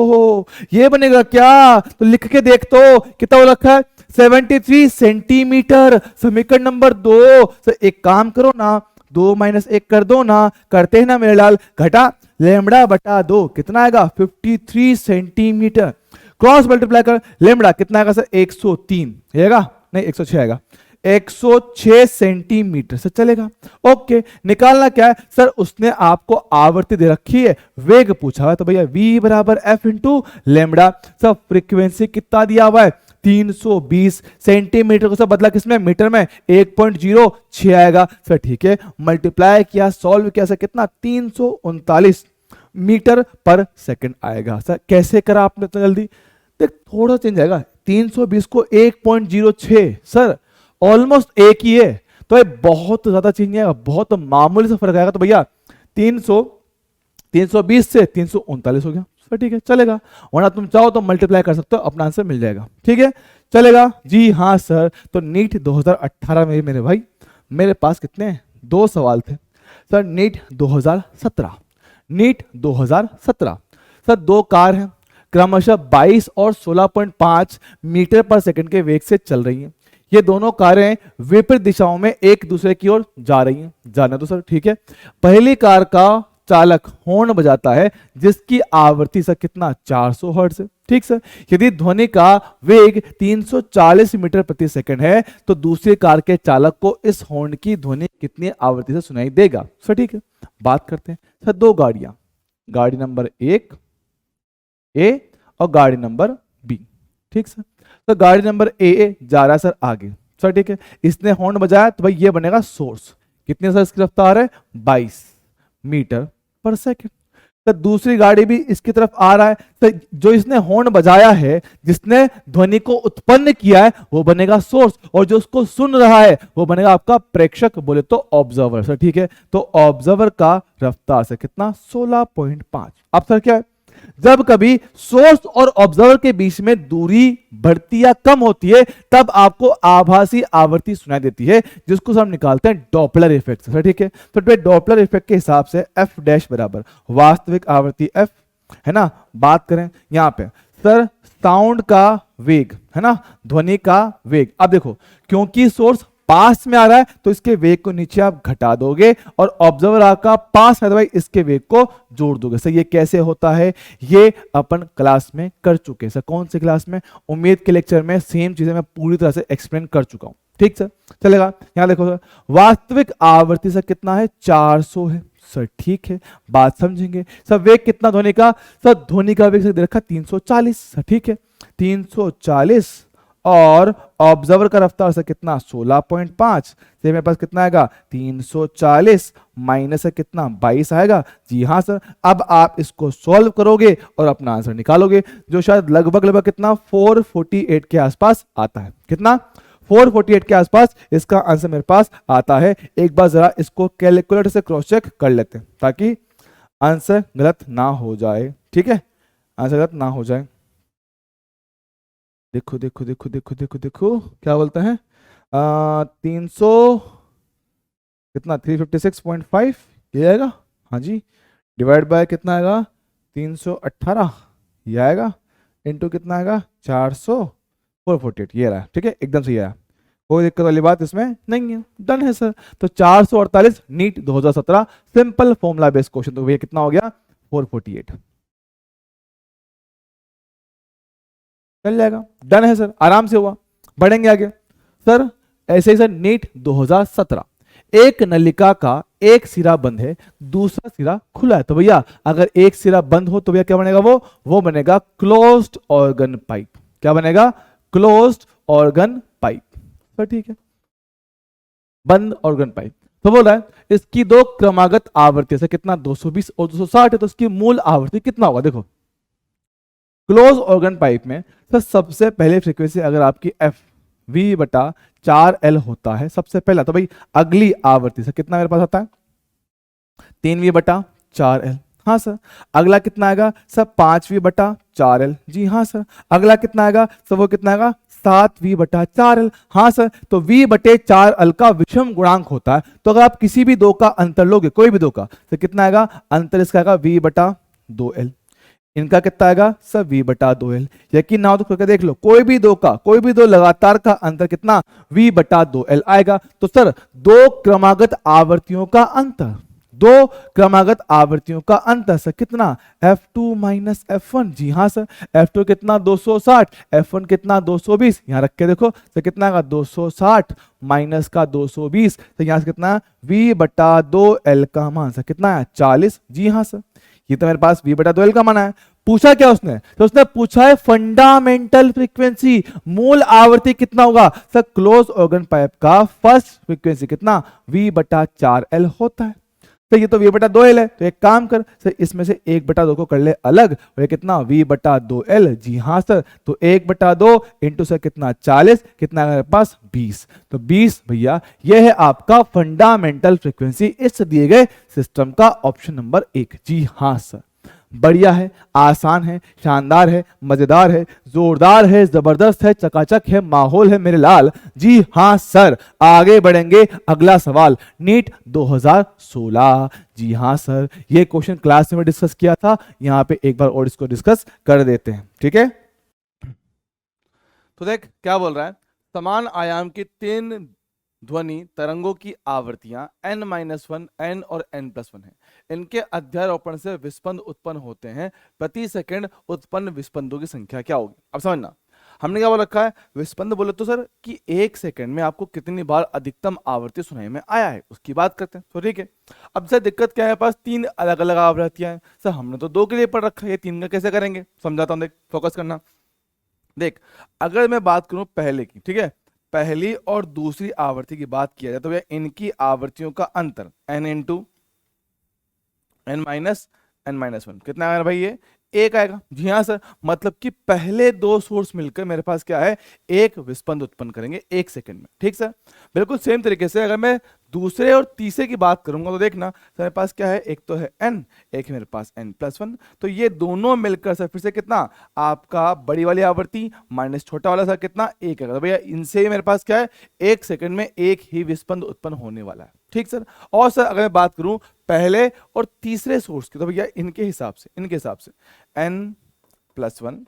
हो, ये बनेगा क्या? तो लिख के देख तो कितना रखा है 73 सेंटीमीटर। समीकरण नंबर 2। सर एक काम करो ना, 2 - 1 कर दो ना, करते हैं ना मेरे लाल, घटा लेमड़ा बटा 2 कितना आएगा 53 सेंटीमीटर। क्रॉस मल्टीप्लाई कर, लेमड़ा कितना आएगा सर 103 आएगा, नहीं 106 आएगा, 106 सेंटीमीटर से चलेगा। ओके, निकालना क्या है सर? उसने आपको आवर्ती दे रखी है, वेग पूछा हुआ है, तो भैया v बराबर f इंटू लेमड़ा। सब फ्रीक्वेंसी कितना दिया हुआ है 320 सेंटीमीटर को सब बदला किसमें मीटर में 1.06 आएगा सर। ठीक है, मल्टीप्लाई किया, सॉल्व किया सर, कितना 339 मीटर पर सेकंड आएगा सर। कैसे करा आपने इतना जल्दी? देख थोड़ा चेंज आएगा, 320 को 1.06 सर ऑलमोस्ट एक ही है, तो ये बहुत ज्यादा चेंज आएगा, बहुत मामूली सा फर्क आएगा। तो भैया 320 से 339 हो गया सर। ठीक है चलेगा, वरना तुम चाहो तो मल्टीप्लाई कर सकते हो, अपना आंसर मिल जाएगा। ठीक है चलेगा जी हाँ सर। तो नीट 2018 में मेरे भाई मेरे पास कितने 2 सवाल थे सर। नीट 2017 सर 2 कार हैं, क्रमशः 22 और 16.5 मीटर पर सेकंड के वेग से चल रही हैं। ये दोनों कारें विपरीत दिशाओं में एक दूसरे की ओर जा रही हैं, जाने दो सर। ठीक है, पहली कार का चालक हॉर्न बजाता है जिसकी आवृत्ति सर कितना 400 हर्ट्ज है। ठीक सर, यदि ध्वनि का वेग 340 मीटर प्रति सेकंड है तो दूसरी कार के चालक को इस हॉर्न की ध्वनि कितनी आवृत्ति से सुनाई देगा सर। ठीक है, बात करते हैं सर 2 गाड़ियां, गाड़ी नंबर 1 ए और गाड़ी नंबर बी। ठीक सर, तो गाड़ी नंबर ए जा रहा है सर आगे सर। ठीक है, इसने हॉर्न बजाया तो भाई ये बनेगा सोर्स, कितनी सर इसकी रफ्तार है 22 मीटर पर सेकंड। तो दूसरी गाड़ी भी इसकी तरफ आ रहा है, तो जो इसने हॉर्न बजाया है, जिसने ध्वनि को उत्पन्न किया है, वो बनेगा सोर्स, और जो उसको सुन रहा है वो बनेगा आपका प्रेक्षक, बोले तो ऑब्जर्वर सर। ठीक है, तो ऑब्जर्वर का रफ्तार से कितना 16.5। अब सर क्या है, जब कभी सोर्स और ऑब्जर्वर के बीच में दूरी बढ़ती या कम होती है तब आपको आभासी आवृत्ति सुनाई देती है, जिसको हम निकालते हैं डॉपलर इफेक्ट सर। ठीक है, तो डॉपलर इफेक्ट के हिसाब से एफ डैश बराबर वास्तविक आवृत्ति एफ है ना। बात करें यहां पे सर साउंड का वेग है ना, ध्वनि का वेग। अब देखो क्योंकि सोर्स पास में आ रहा है तो इसके वेग को नीचे आप घटा दोगे, और ऑब्जर्वर आपका पास है तो भाई इसके वेग को जोड़ दोगे सर। ये कैसे होता है ये अपन क्लास में कर चुके हैं सर। कौन सी क्लास में? उम्मीद के लेक्चर में सेम चीजें मैं पूरी तरह से एक्सप्लेन कर चुका हूं। ठीक सर चलेगा, यहां देखो सर वास्तविक आवृत्ति सर कितना है 400 है सर। ठीक है, बात समझेंगे सर। वेग कितना ध्वनि का? सर ध्वनि का वेग सर रखा 340 सर। ठीक है, 340 और ऑब्जर्वर का रफ्तार से कितना 16.5 से मेरे पास कितना आएगा 340 माइनस से कितना 22 आएगा। जी हाँ सर, अब आप इसको सॉल्व करोगे और अपना आंसर निकालोगे, जो शायद लगभग कितना 448 के आसपास आता है। कितना 448 के आसपास इसका आंसर मेरे पास आता है। एक बार जरा इसको कैलकुलेटर से क्रॉस चेक कर लेते हैं ताकि आंसर गलत ना हो जाए। ठीक है, आंसर गलत ना हो जाए। देखो देखो देखो देखो देखो देखो क्या बोलता है 300 कितना 356.5 ये आएगा। हाँ जी, डिवाइड बाय कितना आएगा 318 ये आएगा, इनटू कितना आएगा 400 448 ये रहा। ठीक है, एकदम सही आया, कोई दिक्कत वाली बात इसमें नहीं है, डन है सर। तो 448 NEET 2017 simple formula based question, तो ये कितना हो गया 448 चल जाएगा। डन है सर, आराम से हुआ। बढ़ेंगे आगे सर। ऐसे ही सर नीट 2017 एक नलिका का एक सिरा बंद है, दूसरा सिरा खुला है। तो भैया अगर एक सिरा बंद हो तो भैया क्या बनेगा? वो बनेगा क्लोज्ड ऑर्गन पाइप। क्या बनेगा? Closed organ pipe sir. ठीक है, बंद ऑर्गन पाइप। तो बोला है इसकी 2 क्रमागत आवृत्ति से कितना 220 और 260 है, तो इसकी मूल आवृत्ति कितना होगा? देखो क्लोज ऑर्गन पाइप में तो सबसे पहले फ्रीक्वेंसी अगर आपकी एफ वी बटा 4L होता है सबसे पहला, तो भाई अगली आवृत्ति से कितना मेरे पास आता है 3V बटा 4L। हाँ सर, अगला कितना आएगा सर 5V बटा 4L। जी हाँ सर, अगला कितना आएगा सर वो कितना आएगा 7v/4l। हाँ सर, तो v/4l का विषम गुणांक होता है, तो अगर आप किसी भी दो का अंतर लोगे, कोई भी दो का, तो कितना आएगा अंतर, इसका आएगा v/2l। इनका कितना आएगा सर v/2l। यकीन ना हो तो करके देख लो, कोई भी दो लगातार का अंतर कितना v/2l आएगा। तो सर दो क्रमागत आवर्तियों का अंतर, दो क्रमागत आवर्तियों का अंतर सर कितना f2 माइनस f1। जी हाँ सर, f2 कितना 260, f1 कितना 220। यहां रख के देखो सर कितना आएगा 260 माइनस का 220, तो यहां से कितना v/2l का मान सर कितना है 40। जी हाँ सर, ये तो मेरे पास v/2l का मान है। पूछा क्या उसने, तो उसने पूछा है फंडामेंटल फ्रीक्वेंसी, मूल आवर्ती कितना होगा सर, क्लोज ऑर्गन पाइप का फर्स्ट फ्रीक्वेंसी कितना v/4l होता है। तो ये तो v/2l है, तो एक काम कर सर, इसमें से 1/2 को कर ले अलग, और ये कितना v/2l। जी हाँ सर, तो 1/2 इंटू सर कितना 40, कितना है मेरे पास 20। तो 20 भैया ये है आपका फंडामेंटल फ्रीक्वेंसी इस दिए गए सिस्टम का ऑप्शन नंबर 1। जी हाँ सर, बढ़िया है, आसान है, शानदार है, मजेदार है, जोरदार है, जबरदस्त है, चकाचक है, माहौल है मेरे लाल। जी हाँ सर, आगे बढ़ेंगे, अगला सवाल नीट 2016। जी हाँ सर, ये क्वेश्चन क्लास में डिस्कस किया था, यहां पे एक बार और इसको डिस्कस कर देते हैं, ठीक है। तो देख क्या बोल रहा है, समान आयाम की 3 ध्वनि तरंगों की आवृत्तियां n-1, n और n+1 है। इनके अध्यारोपण से विस्पंद उत्पन्न होते हैं, प्रति सेकंड उत्पन्न विस्पंदों की संख्या क्या होगी। अब समझना, हमने क्या बोल रखा है, विस्पंद बोले तो सर कि 1 सेकंड में आपको कितनी बार अधिकतम आवृत्ति सुनाई में आया है, उसकी बात करते हैं। तो ठीक है, अब सर दिक्कत क्या है, पास 3 अलग अलग आवृत्तियां हैं सर, हमने तो 2 के लिए पढ़ रखा है, ये 3 का कैसे करेंगे, समझाता हूं, देख फोकस करना। देख अगर मैं बात करूं पहले की, ठीक है, पहली और दूसरी आवृत्ति की बात किया जाए तो भैया इनकी आवृत्तियों का अंतर n इंटू n-1 कितना आएगा भाई, ये 1 आएगा। जी हाँ सर, मतलब कि पहले 2 सोर्स मिलकर मेरे पास क्या है, एक विस्पंद उत्पन्न करेंगे 1 सेकंड में। ठीक सर, बिल्कुल सेम तरीके से अगर मैं दूसरे और तीसरे की बात करूंगा तो देखना सर मेरे पास क्या है, एक तो है n, एक है मेरे पास n+1, तो ये दोनों मिलकर सर फिर से कितना आपका बड़ी वाली आवृत्ति माइनस छोटा वाला सर कितना 1 है। तो भैया इनसे ही मेरे पास क्या है, 1 सेकंड में एक ही विस्पंद उत्पन्न होने वाला है। ठीक सर, और सर अगर मैं बात करूं पहले और तीसरे सोर्स की तो भैया इनके हिसाब से n+1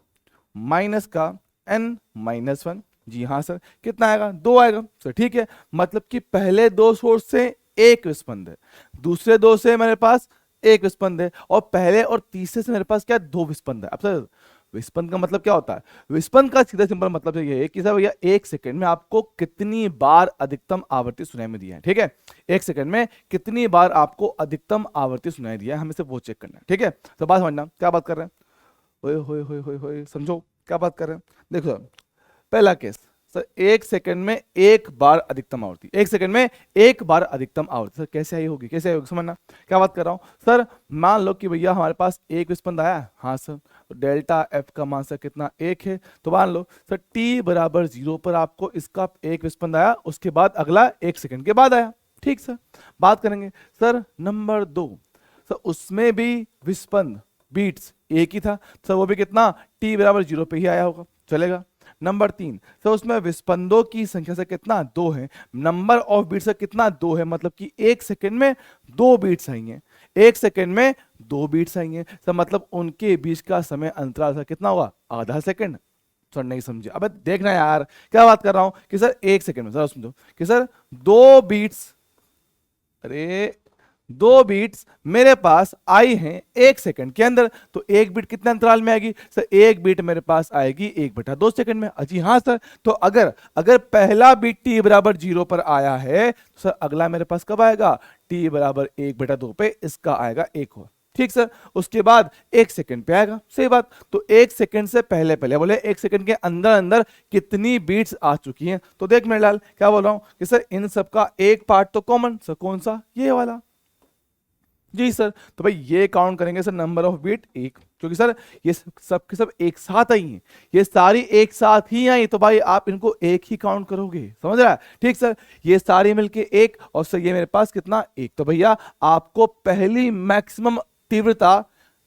माइनस का n-1। जी हाँ सर, कितना आएगा 2 आएगा सर। ठीक है, मतलब कि पहले 2 सोर्स से एक विस्पंद है, दूसरे 2 से मेरे पास एक विस्पंद है, और पहले और तीसरे से मेरे पास क्या 2 विस्पंद है। अब सर विस्पंद का मतलब क्या होता है, विस्पंद का सीधा सिंपल मतलब ये है कि सर भैया 1 सेकंड में आपको कितनी बार अधिकतम आवृत्ति सुनाई में दिया है। ठीक है, 1 सेकंड में कितनी बार आपको अधिकतम आवृत्ति सुनाई दिया है, हमें सिर्फ वो चेक करना है। ठीक है, तो बात समझना क्या बात कर रहे हैं, होए समझो क्या बात कर रहे हैं। देखो सर, पहला केस सर 1 सेकंड में एक बार अधिकतम आवृत्ति, 1 सेकंड में एक बार अधिकतम आवृत्ति, सर कैसे आई होगी, समझना क्या बात कर रहा हूं। सर मान लो कि भैया हमारे पास एक विस्पंद आया, हाँ सर, तो डेल्टा एफ का मान सर कितना 1 है, तो मान लो सर t बराबर 0 पर आपको इसका एक विस्पंद आया, उसके बाद अगला 1 सेकंड के बाद आया। ठीक सर, बात करेंगे सर नंबर 2, सर उसमें भी विस्पंद बीट्स एक ही था सर, वो भी कितना t बराबर 0 पे ही आया होगा, चलेगा। नंबर 3 सर उसमें विस्पंदों की संख्या से कितना 2 है, नंबर ऑफ बीट्स से कितना 2 है, मतलब कि 1 सेकंड में 2 बीट्स आई हैं, 1 सेकंड में 2 बीट्स आई हैं सर, मतलब उनके बीच का समय अंतराल सर कितना होगा, आधा सेकंड। सर नहीं समझे, अब देखना यार क्या बात कर रहा हूं कि सर 1 सेकंड में, सर समझो कि सर 2 बीट्स, अरे 2 बीट्स मेरे पास आई हैं 1 सेकंड के अंदर, तो 1 बीट कितने अंतराल में आएगी सर, 1 बीट मेरे पास आएगी 1/2 सेकंड में। जी हाँ सर, तो अगर पहला बीट t बराबर 0 पर आया है तो सर अगला मेरे पास कब आएगा, t बराबर 1/2 पे इसका आएगा 1 हो। ठीक सर, उसके बाद 1 सेकंड पे आएगा, सही बात। तो 1 सेकंड से पहले बोले 1 सेकंड के अंदर कितनी बीट्स आ चुकी हैं, तो देख मेरे लाल क्या बोल रहा हूं कि सर इन सबका एक पार्ट तो कॉमन, सर कौन सा, ये वाला। जी सर, तो भाई ये काउंट करेंगे सर नंबर ऑफ बीट 1, क्योंकि सर ये सब के सब एक साथ आई हैं, ये सारी एक साथ ही आई, तो भाई आप इनको एक ही काउंट करोगे, समझ रहा है। ठीक सर, ये सारी मिलके 1 और सर ये मेरे पास कितना 1, तो भैया आपको पहली मैक्सिमम तीव्रता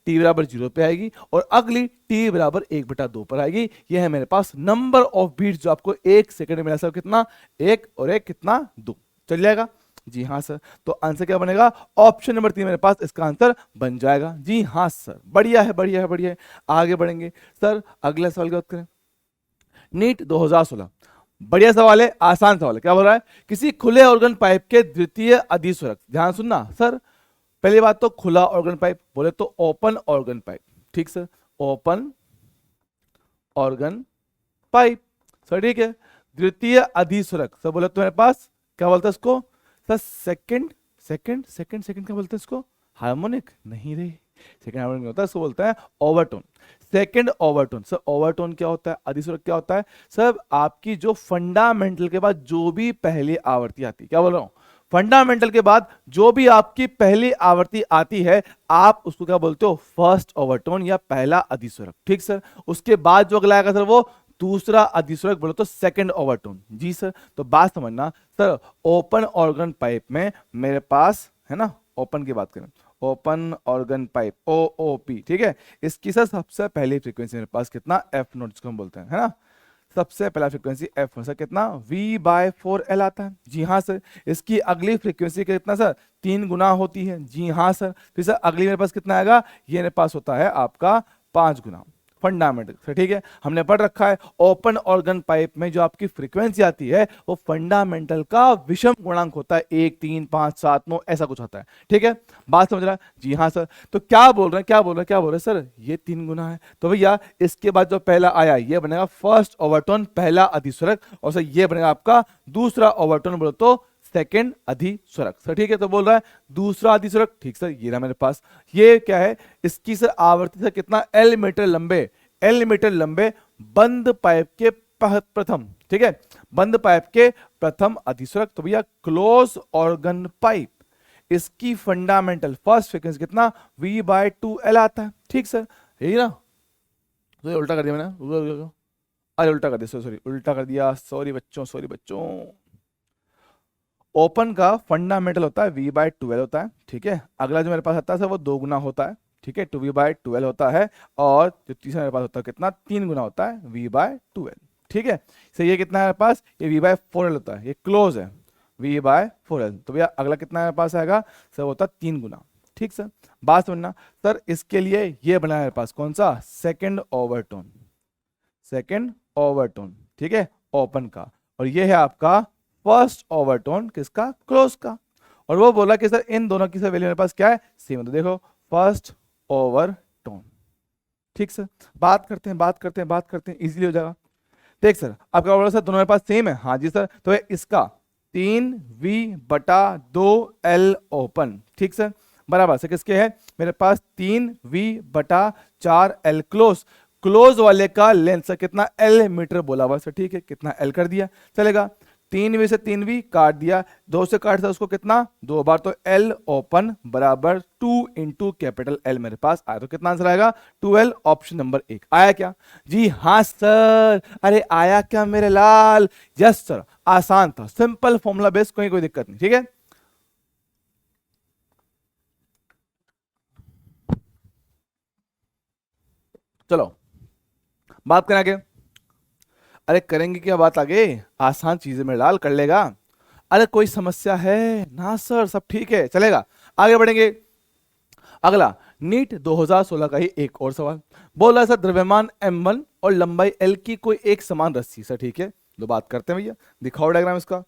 टी बराबर 0 पे आएगी और अगली टी बराबर 1/2 पर आएगी। ये है मेरे पास नंबर ऑफ बीट्स जो आपको 1 सेकंड में मिला सर, कितना 1 और 1 कितना 2, चल जाएगा। जी हाँ सर, तो आंसर क्या बनेगा, ऑप्शन नंबर 3 मेरे पास इसका आंसर बन जाएगा। जी हाँ सर, बढ़िया है बढ़िया है बढ़िया है। आगे बढ़ेंगे सर, अगला सवाल की बात करें। नीट 2016, बढ़िया सवाल है, आसान सवाल है। क्या बोल रहा है, किसी खुले ऑर्गन पाइप के द्वितीय अधिस्वरक, ध्यान सुनना सर, पहली बात तो खुला ऑर्गन पाइप बोले तो ओपन ऑर्गन पाइप, ठीक sir, open organ pipe sir, ठीक है। द्वितीय अधिस्वरक सर बोले तो मेरे पास क्या बोलते हैं इसको sir, second second second second क्या बोलते हैं इसको, हार्मोनिक नहीं रे, सेकंड हार्मोनिक होता है, इसको बोलते हैं overtone, second overtone. Sir overtone क्या होता है, अधिस्वरक क्या होता है सर, आपकी जो फंडामेंटल के बाद जो भी पहली आवृत्ति आती है, क्या बोल रहा हूं, फंडामेंटल के बाद जो भी आपकी पहली आवृत्ति आती है आप उसको क्या बोलते हो, फर्स्ट ओवरटोन या पहला अधिस्वरक, ठीक सर। उसके बाद जो अगला आएगा सर वो दूसरा अधिस्वरक बोलो तो सेकंड ओवरटोन। जी सर, तो बात समझना सर, ओपन ऑर्गन पाइप में मेरे पास है ना, ओपन की बात करें, ओपन ऑर्गन पाइप OOP, ठीक है, इसकी सर सबसे पहली फ्रीक्वेंसी मेरे पास कितना F0 जिसको हम बोलते हैं, है ना, सबसे पहला फ्रीक्वेंसी F1 सर कितना V/4L आता है। जी हाँ सर, इसकी अगली फ्रीक्वेंसी कितना सर, 3 गुना होती है। जी हाँ सर, फिर सर अगली मेरे पास कितना आएगा, ये मेरे पास होता है आपका 5 गुना फंडामेंटल से, ठीक है। हमने पढ़ रखा है ओपन ऑर्गन पाइप में जो आपकी फ्रीक्वेंसी आती है वो फंडामेंटल का विषम गुणांक होता है, 1 3 5 7 9 ऐसा कुछ होता है, ठीक है। बात समझ रहा है, जी हाँ सर। तो क्या बोल रहे हैं, क्या बोल रहे हैं, क्या बोल रहे हैं सर, ये 3 गुना है, तो भैया इसके बाद जो पहला आया ये बनेगा फर्स्ट ओवरटोन, पहला अधिस्वरक, और सर ये बनेगा आपका दूसरा ओवरटोन बोलो तो सेकंड अधिस्वरक सर, ठीक है। तो बोल रहा है दूसरा अधिस्वरक, ठीक सर, ये रहा मेरे पास, ये क्या है, इसकी सर आवृत्ति सर कितना L मीटर लंबे, L मीटर लंबे बंद पाइप के प्रथम, ठीक है, बंद पाइप के प्रथम अधिस्वरक, तो भैया क्लोज ऑर्गन पाइप, इसकी फंडामेंटल फर्स्ट फ्रीक्वेंसी कितना V/2L आता है, ठीक सर, यही ना, तो ये उल्टा कर दिया मैंने, अरे उल्टा कर दिया, सॉरी उल्टा कर दिया, सॉरी बच्चों, सॉरी बच्चों। ओपन का फंडामेंटल होता है V/12 होता है, ठीक है। अगला जो मेरे पास आता है वो 2 गुना होता है, ठीक है, 2V/12 होता है, और जो तीसरा मेरे पास होता है कितना 3 गुना होता है V/12, ठीक है। सो ये कितना है मेरे पास, ये V/4L होता है, ये क्लोज है V/4L, तो भैया अगला कितना मेरे पास आएगा सर, होता है 3 गुना, ठीक सर। बात सुनना सर, इसके लिए ये बना है मेरे पास कौन सा, सेकेंड ओवरटोन, सेकेंड ओवरटोन, ठीक है, ओपन का, और ये है आपका फर्स्ट ओवरटोन किसका, क्लोज का। और वो बोला कि सर इन दोनों की सर वैल्यू मेरे पास क्या है, सेम, तो देखो फर्स्ट ओवरटोन, ठीक सर। बात करते हैं बात करते हैं बात करते हैं, इजीली हो जाएगा। देख सर आपका बोला सर दोनों मेरे पास सेम है, हाँ जी सर, तो इसका 3V/2L ओपन, ठीक सर, बराबर से किसके है, मेरे पास 3V/4L क्लोज, क्लोज वाले का लेंथ सर कितना L मीटर बोला हुआ सर, ठीक है, कितना L कर दिया चलेगा, 3V से 3V काट दिया, 2 से काट दिया उसको कितना 2 बार, तो L ओपन बराबर 2 इंटू कैपिटल L मेरे पास आया, तो कितना आंसर आएगा 2L, ऑप्शन नंबर 1 आया क्या, जी हाँ सर, अरे आया क्या मेरे लाल, यस सर, आसान था, सिंपल फॉर्मूला बेस, कोई दिक्कत नहीं, ठीक है। चलो बात करें आगे, अरे करेंगे क्या बात आगे, आसान चीजें में लाल कर लेगा, अरे कोई समस्या है ना सर, सब ठीक है चलेगा, आगे बढ़ेंगे। अगला नीट 2016 का ही एक और सवाल, बोल रहा है सर द्रव्यमान m1 और लंबाई l की कोई एक समान रस्सी, सर ठीक है, तो बात करते हैं भैया, दिखाओ डायग्राम इसका।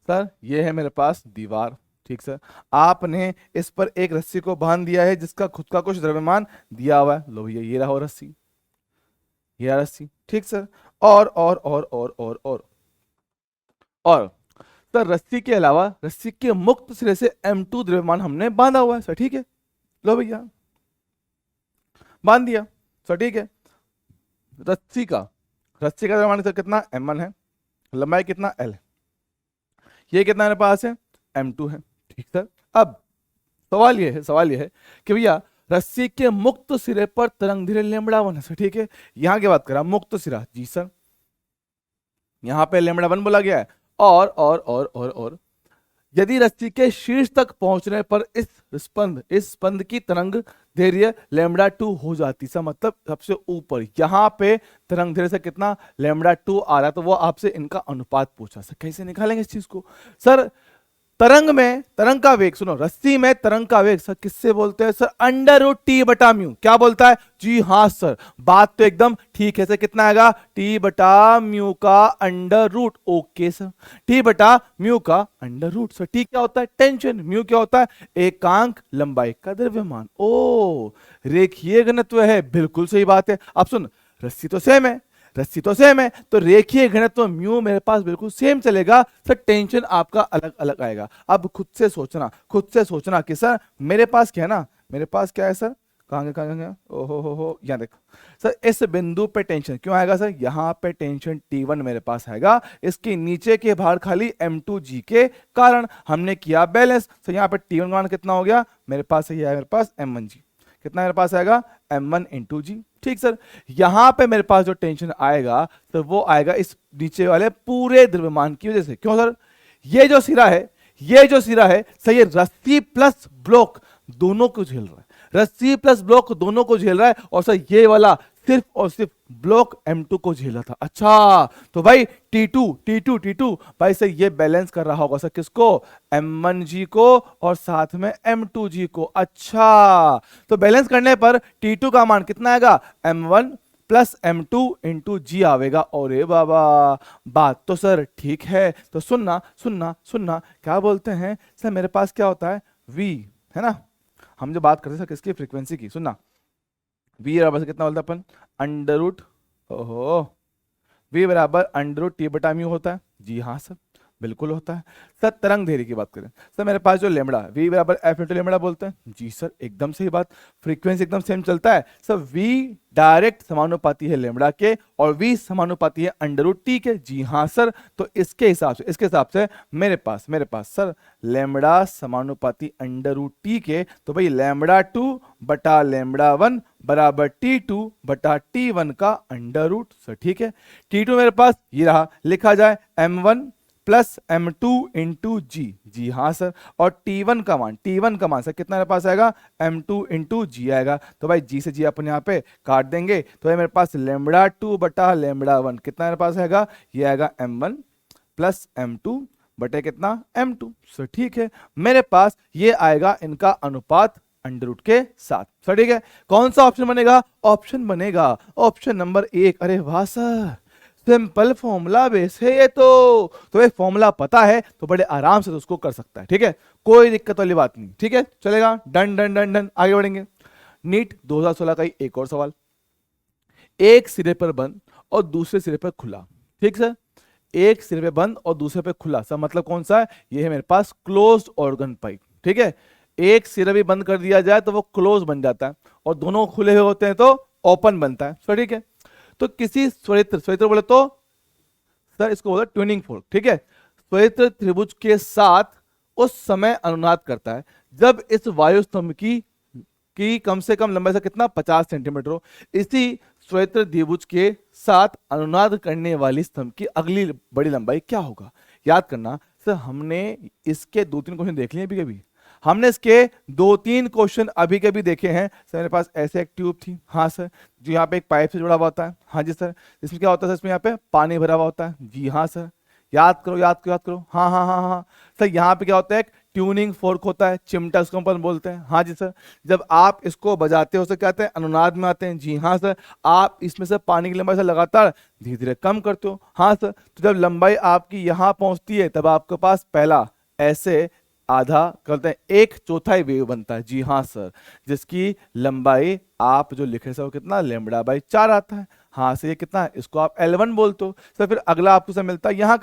सर ये है मेरे पास दीवार, ठीक सर, आपने इस पर एक रस्सी को बांध दिया है जिसका खुद का कुछ द्रव्यमान दिया हुआ है, लो भैया ये रहा रस्सी, ये रस्सी, ठीक सर, और सर रस्सी के अलावा रस्सी के मुक्त सिरे से m2 द्रव्यमान हमने बांधा हुआ है सर, ठीक है, लो भैया बांध दिया सर, ठीक है। रस्सी का द्रव्यमान सर कितना m1 है, लंबाई कितना l, ये कितना मेरे पास है m2 है, ठीक सर। अब सवाल ये है कि भैया रस्सी के मुक्त सिरे पर तरंग धीरे λ1 है सर, ठीक है, यहां की बात करा मुक्त सिरा, जी सर, यहां पे λ1 बोला गया है, और यदि रस्सी के शीर्ष तक पहुंचने पर इस स्पंद की तरंग दैर्घ्य लैम्बडा 2 हो जाती है, मतलब सबसे ऊपर यहाँ पे तरंग दैर्घ्य से कितना लैम्बडा 2 आ रहा है, तो वो आपसे इनका अनुपात पूछा। सर कैसे निकालेंगे इस चीज को? सर तरंग का वेग, सुनो, रस्सी में तरंग का वेग सर किससे बोलते हैं? सर अंडर रूट टी बटा म्यू। क्या बोलता है? जी हाँ सर, बात तो एकदम ठीक है सर। कितना आएगा? टी बटा म्यू का under root. Okay sir, T बटा म्यू का अंडर रूट। सर टी क्या होता है? टेंशन। म्यू क्या होता है? एकांक लंबाई का द्रव्यमान। ओ, रेखीय घनत्व है, बिल्कुल सही बात है। अब सुन, रस्सी तो सेम है, तो रेखीय घनत्व म्यू मेरे पास बिल्कुल सेम चलेगा सर, टेंशन आपका अलग अलग आएगा। अब खुद से सोचना कि सर मेरे पास क्या है ना, मेरे पास क्या है सर, कहाँ ओहो हो, यहाँ देखो सर, इस बिंदु पे टेंशन क्यों आएगा सर? यहाँ पे टेंशन T1 मेरे पास आएगा, इसके नीचे के भार खाली M2G के कारण हमने किया बैलेंस। तो यहाँ पे T1 मान कितना हो गया मेरे पास? ये है मेरे पास M1G। कितना मेरे पास आएगा? M1 इंटू जी। ठीक सर, यहां पे मेरे पास जो टेंशन आएगा तो वो आएगा इस नीचे वाले पूरे द्रव्यमान की वजह से। क्यों सर? ये जो सिरा है सर, ये रस्सी प्लस ब्लॉक दोनों को झेल रहा है, रस्सी प्लस ब्लॉक दोनों को झेल रहा है। और सर ये वाला सिर्फ और सिर्फ ब्लॉक M2 को झेला था। अच्छा, तो भाई T2 भाई सर ये बैलेंस कर रहा होगा सर किसको? M1G को और साथ में M2G को। अच्छा, तो बैलेंस करने पर T2 का मान कितना आएगा? M1 प्लस M2 इंटू जी आवेगा। और बाबा, बात तो सर ठीक है। तो सुनना क्या बोलते हैं सर, मेरे पास क्या होता है? V है ना, हम जो बात करते हैं सर किसकी? फ्रीक्वेंसी की। सुनना, V बराबर से कितना बोलते हैं अपन? अंडर रूट, ओहो, V बराबर अंडर रूट टी बटा म्यू होता है। जी हाँ सर, बिल्कुल होता है। सर तरंग दैर्घ्य की बात करें सर, मेरे पास जो लेमड़ा V बराबर एफ इंटू लेमड़ा बोलते हैं। जी सर, एकदम सही बात, फ्रीक्वेंसी एकदम सेम चलता है सर। V डायरेक्ट समानुपाती है लेमड़ा के और V समानुपाती है अंडर रूट टी के। जी हाँ सर, तो इसके हिसाब से मेरे पास सर लेमड़ा समानुपाती अंडर रूट टी के, तो भाई लेमड़ा 2 बटा लेमड़ा 1 बराबर T2 बटा T1 का अंडर रूट। सर ठीक है, T2 मेरे पास ये रहा, लिखा जाए M1 प्लस M2 इंटू जी। जी हाँ सर, और T1 का मान सर कितना मेरे पास आएगा? M2 इंटू जी आएगा। तो भाई जी से जी अपन यहाँ पे काट देंगे, तो भाई मेरे पास लेमड़ा 2 बटा लेमड़ा 1 कितना मेरे पास आएगा? ये आएगा M1 प्लस M2 बटे कितना? M2। सर ठीक है, मेरे पास ये आएगा इनका अनुपात अंडर रूट के साथ। सर ठीक है, कौन सा ऑप्शन बनेगा? Option number 1। अरे वाह सर, सिंपल फॉर्मूला बेस है ये तो ये फॉर्मूला पता है तो बड़े आराम से तो उसको कर सकता है। ठीक है, कोई दिक्कत वाली बात नहीं। ठीक है, चलेगा, डन डन डन डन, आगे बढ़ेंगे। नीट 2016 का ही एक और सवाल, एक सिरे पर बंद और दूसरे सिरे पर खुला। ठीक सर, एक सिरे पे बंद और दूसरे पे खुला, सर मतलब कौन सा है? ये है मेरे पास क्लोज्ड ऑर्गन पाइप। ठीक है, एक सिरा भी बंद कर दिया जाए तो वो क्लोज बन जाता है और दोनों खुले हुए होते हैं तो ओपन बनता है। सर ठीक है, तो किसी स्वरित्र बोले तो सर इसको बोलते ट्यूनिंग फोर्क। ठीक है, स्वरित्र त्रिभुज के साथ उस समय अनुनाद करता है जब इस वायु स्तंभ की कम से कम लंबाई से कितना? 50 सेंटीमीटर हो। इसी स्वरित्र त्रिभुज के साथ अनुनाद करने वाली स्तंभ की अगली बड़ी लंबाई क्या होगा? याद करना सर, हमने इसके 2-3 क्वेश्चन देख लिए कभी, हमने इसके 2-3 क्वेश्चन अभी के भी देखे हैं सर। मेरे पास ऐसे एक ट्यूब थी, हाँ सर, जो यहाँ पे एक पाइप से जुड़ा हुआ होता है। हाँ जी सर, इसमें क्या होता है सर? इसमें यहाँ पे पानी भरा हुआ होता है। जी हाँ सर, याद करो। हाँ हाँ हाँ हाँ सर, यहाँ पे क्या होता है? एक ट्यूनिंग फोर्क होता है, चिमटा उसको अपन बोलते हैं। हाँ जी सर, जब आप इसको बजाते हो सर क्या आते हैं? अनुनाद में आते हैं। जी हाँ सर, आप इसमें से पानी की लंबाई से लगातार धीरे धीरे कम करते हो। हाँ सर, तो जब लंबाई आपकी यहाँ पहुंचती है तब आपके पास पहला ऐसे आधा करते हैं 1/4 वेव बनता है। जी हाँ सर, जिसकी लंबाई आप जो लिखे सर वो कितना? लेमड़ा बाई 4 आता है। हाँ सर, ये कितना है? इसको आप L1 बोलते हो सर। फिर अगला आपको सर मिलता है यहाँ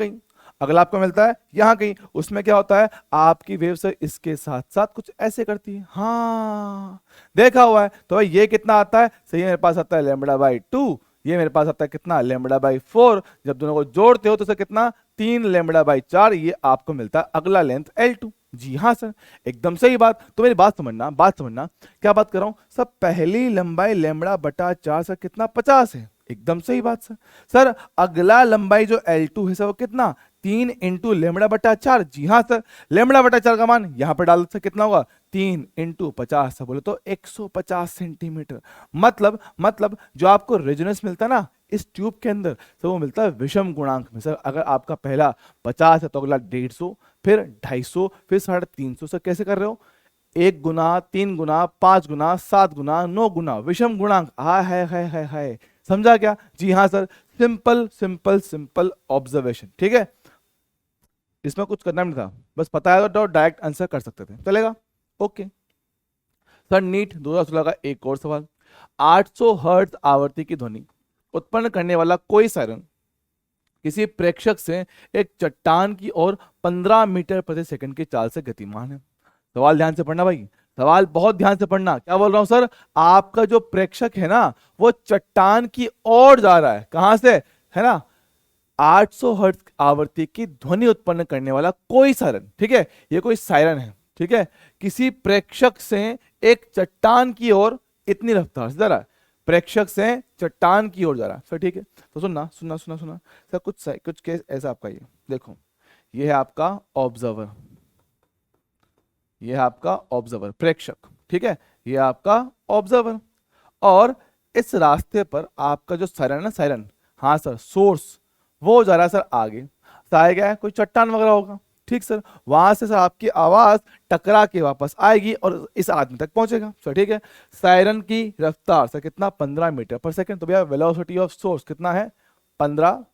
कहीं, उसमें क्या होता है? आपकी वेव सर इसके साथ साथ कुछ ऐसे करती है। हाँ, देखा हुआ है। तो भाई ये कितना आता है? सही, मेरे पास आता है लेमड़ा बाई 2, ये मेरे पास आता है कितना? Lambda by 4। जब दोनों को जोड़ते हो तो सर कितना? 3 लेमड़ा बाई 4, ये आपको मिलता है अगला लेंथ L2। जी हाँ सर, एकदम सही बात। तो मेरी बात समझना, क्या बात कर रहा हूं सर? पहली लंबाई लेमड़ा बटा 4 सर कितना? 50 है। एकदम सही बात सर। सर अगला लंबाई जो L2 है सर वो कितना? 3 इंटू लेमड़ा बटा 4। जी हाँ सर, लेमड़ा बटा 4 का मान यहां पर डाल सकते, कितना होगा 3 इंटू 50, बोले तो 150 सेंटीमीटर। मतलब जो आपको रेजोनेंस मिलता है ना इस ट्यूब के अंदर, तो वो मिलता है विषम गुणांक में। सर अगर आपका पहला 50 है तो अगला 150, फिर 250, फिर 350। सर कैसे कर रहे हो, 1 गुना, 3 गुना, 5 गुना, 7 गुना, 9 गुना, विषम गुणांक। है समझा क्या? जी हाँ sir, simple simple simple observation. ठीक है, इसमें कुछ करना नहीं था, बस पता है तो डायरेक्ट आंसर कर सकते थे, चलेगा। ओके सर, नीट 2016 का एक और सवाल। 800 हर्ट्ज आवृत्ति की ध्वनि उत्पन्न करने वाला कोई सायरन किसी प्रेक्षक से एक चट्टान की ओर 15 मीटर प्रति सेकंड की चाल से गतिमान है। सवाल ध्यान से पढ़ना भाई, सवाल बहुत ध्यान से पढ़ना। क्या बोल रहा हूं सर, आपका जो प्रेक्षक है ना वो चट्टान की ओर जा रहा है, कहां से, है ना, 800 हर्ट्ज आवृत्ति की ध्वनि उत्पन्न करने वाला कोई सायरन। ठीक है, ये कोई सायरन है। ठीक है, किसी प्रेक्षक से एक चट्टान की ओर इतनी रफ्तार से जा रहा है, प्रेक्षक से चट्टान की ओर जा रहा है। सर ठीक है, तो सुनना सुनना सुनना सुनना सर, कुछ केस ऐसा आपका, ये देखो, ये है आपका ऑब्जर्वर, ये है आपका ऑब्जर्वर प्रेक्षक। ठीक है, ये आपका ऑब्जर्वर, और इस रास्ते पर आपका जो सायरन है ना, सायरन, हाँ सर, सोर्स, वो जा रहा है सर आगे। आएगा कोई चट्टान वगैरह होगा। ठीक सर, वहां से सर आपकी आवाज टकरा के वापस आएगी और इस आदमी तक पहुंचेगा। सर ठीक है, सायरन की रफ्तार सर कितना, 15 मीटर पर सेकंड। तो भैया वेलोसिटी ऑफ सोर्स कितना है, 15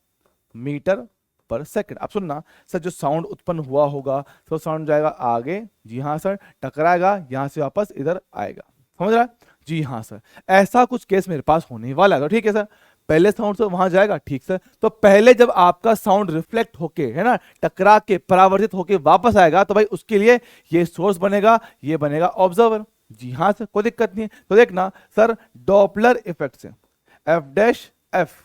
मीटर पर सेकंड। अब सुनना सर, जो साउंड उत्पन्न हुआ होगा तो साउंड जाएगा आगे, जी हाँ सर, टकराएगा, यहां से वापस इधर आएगा। समझ रहा है? जी हाँ सर, ऐसा कुछ केस मेरे पास होने वाला है। तो ठीक है सर, पहले साउंड से वहां जाएगा। ठीक सर, तो पहले जब आपका साउंड रिफ्लेक्ट होके, है ना, टकरा के परावर्तित होके वापस आएगा, तो भाई उसके लिए ये सोर्स बनेगा, ये बनेगा ऑब्जर्वर। जी हाँ सर, कोई दिक्कत नहीं है। तो देखना सर, डॉपलर इफेक्ट से F dash F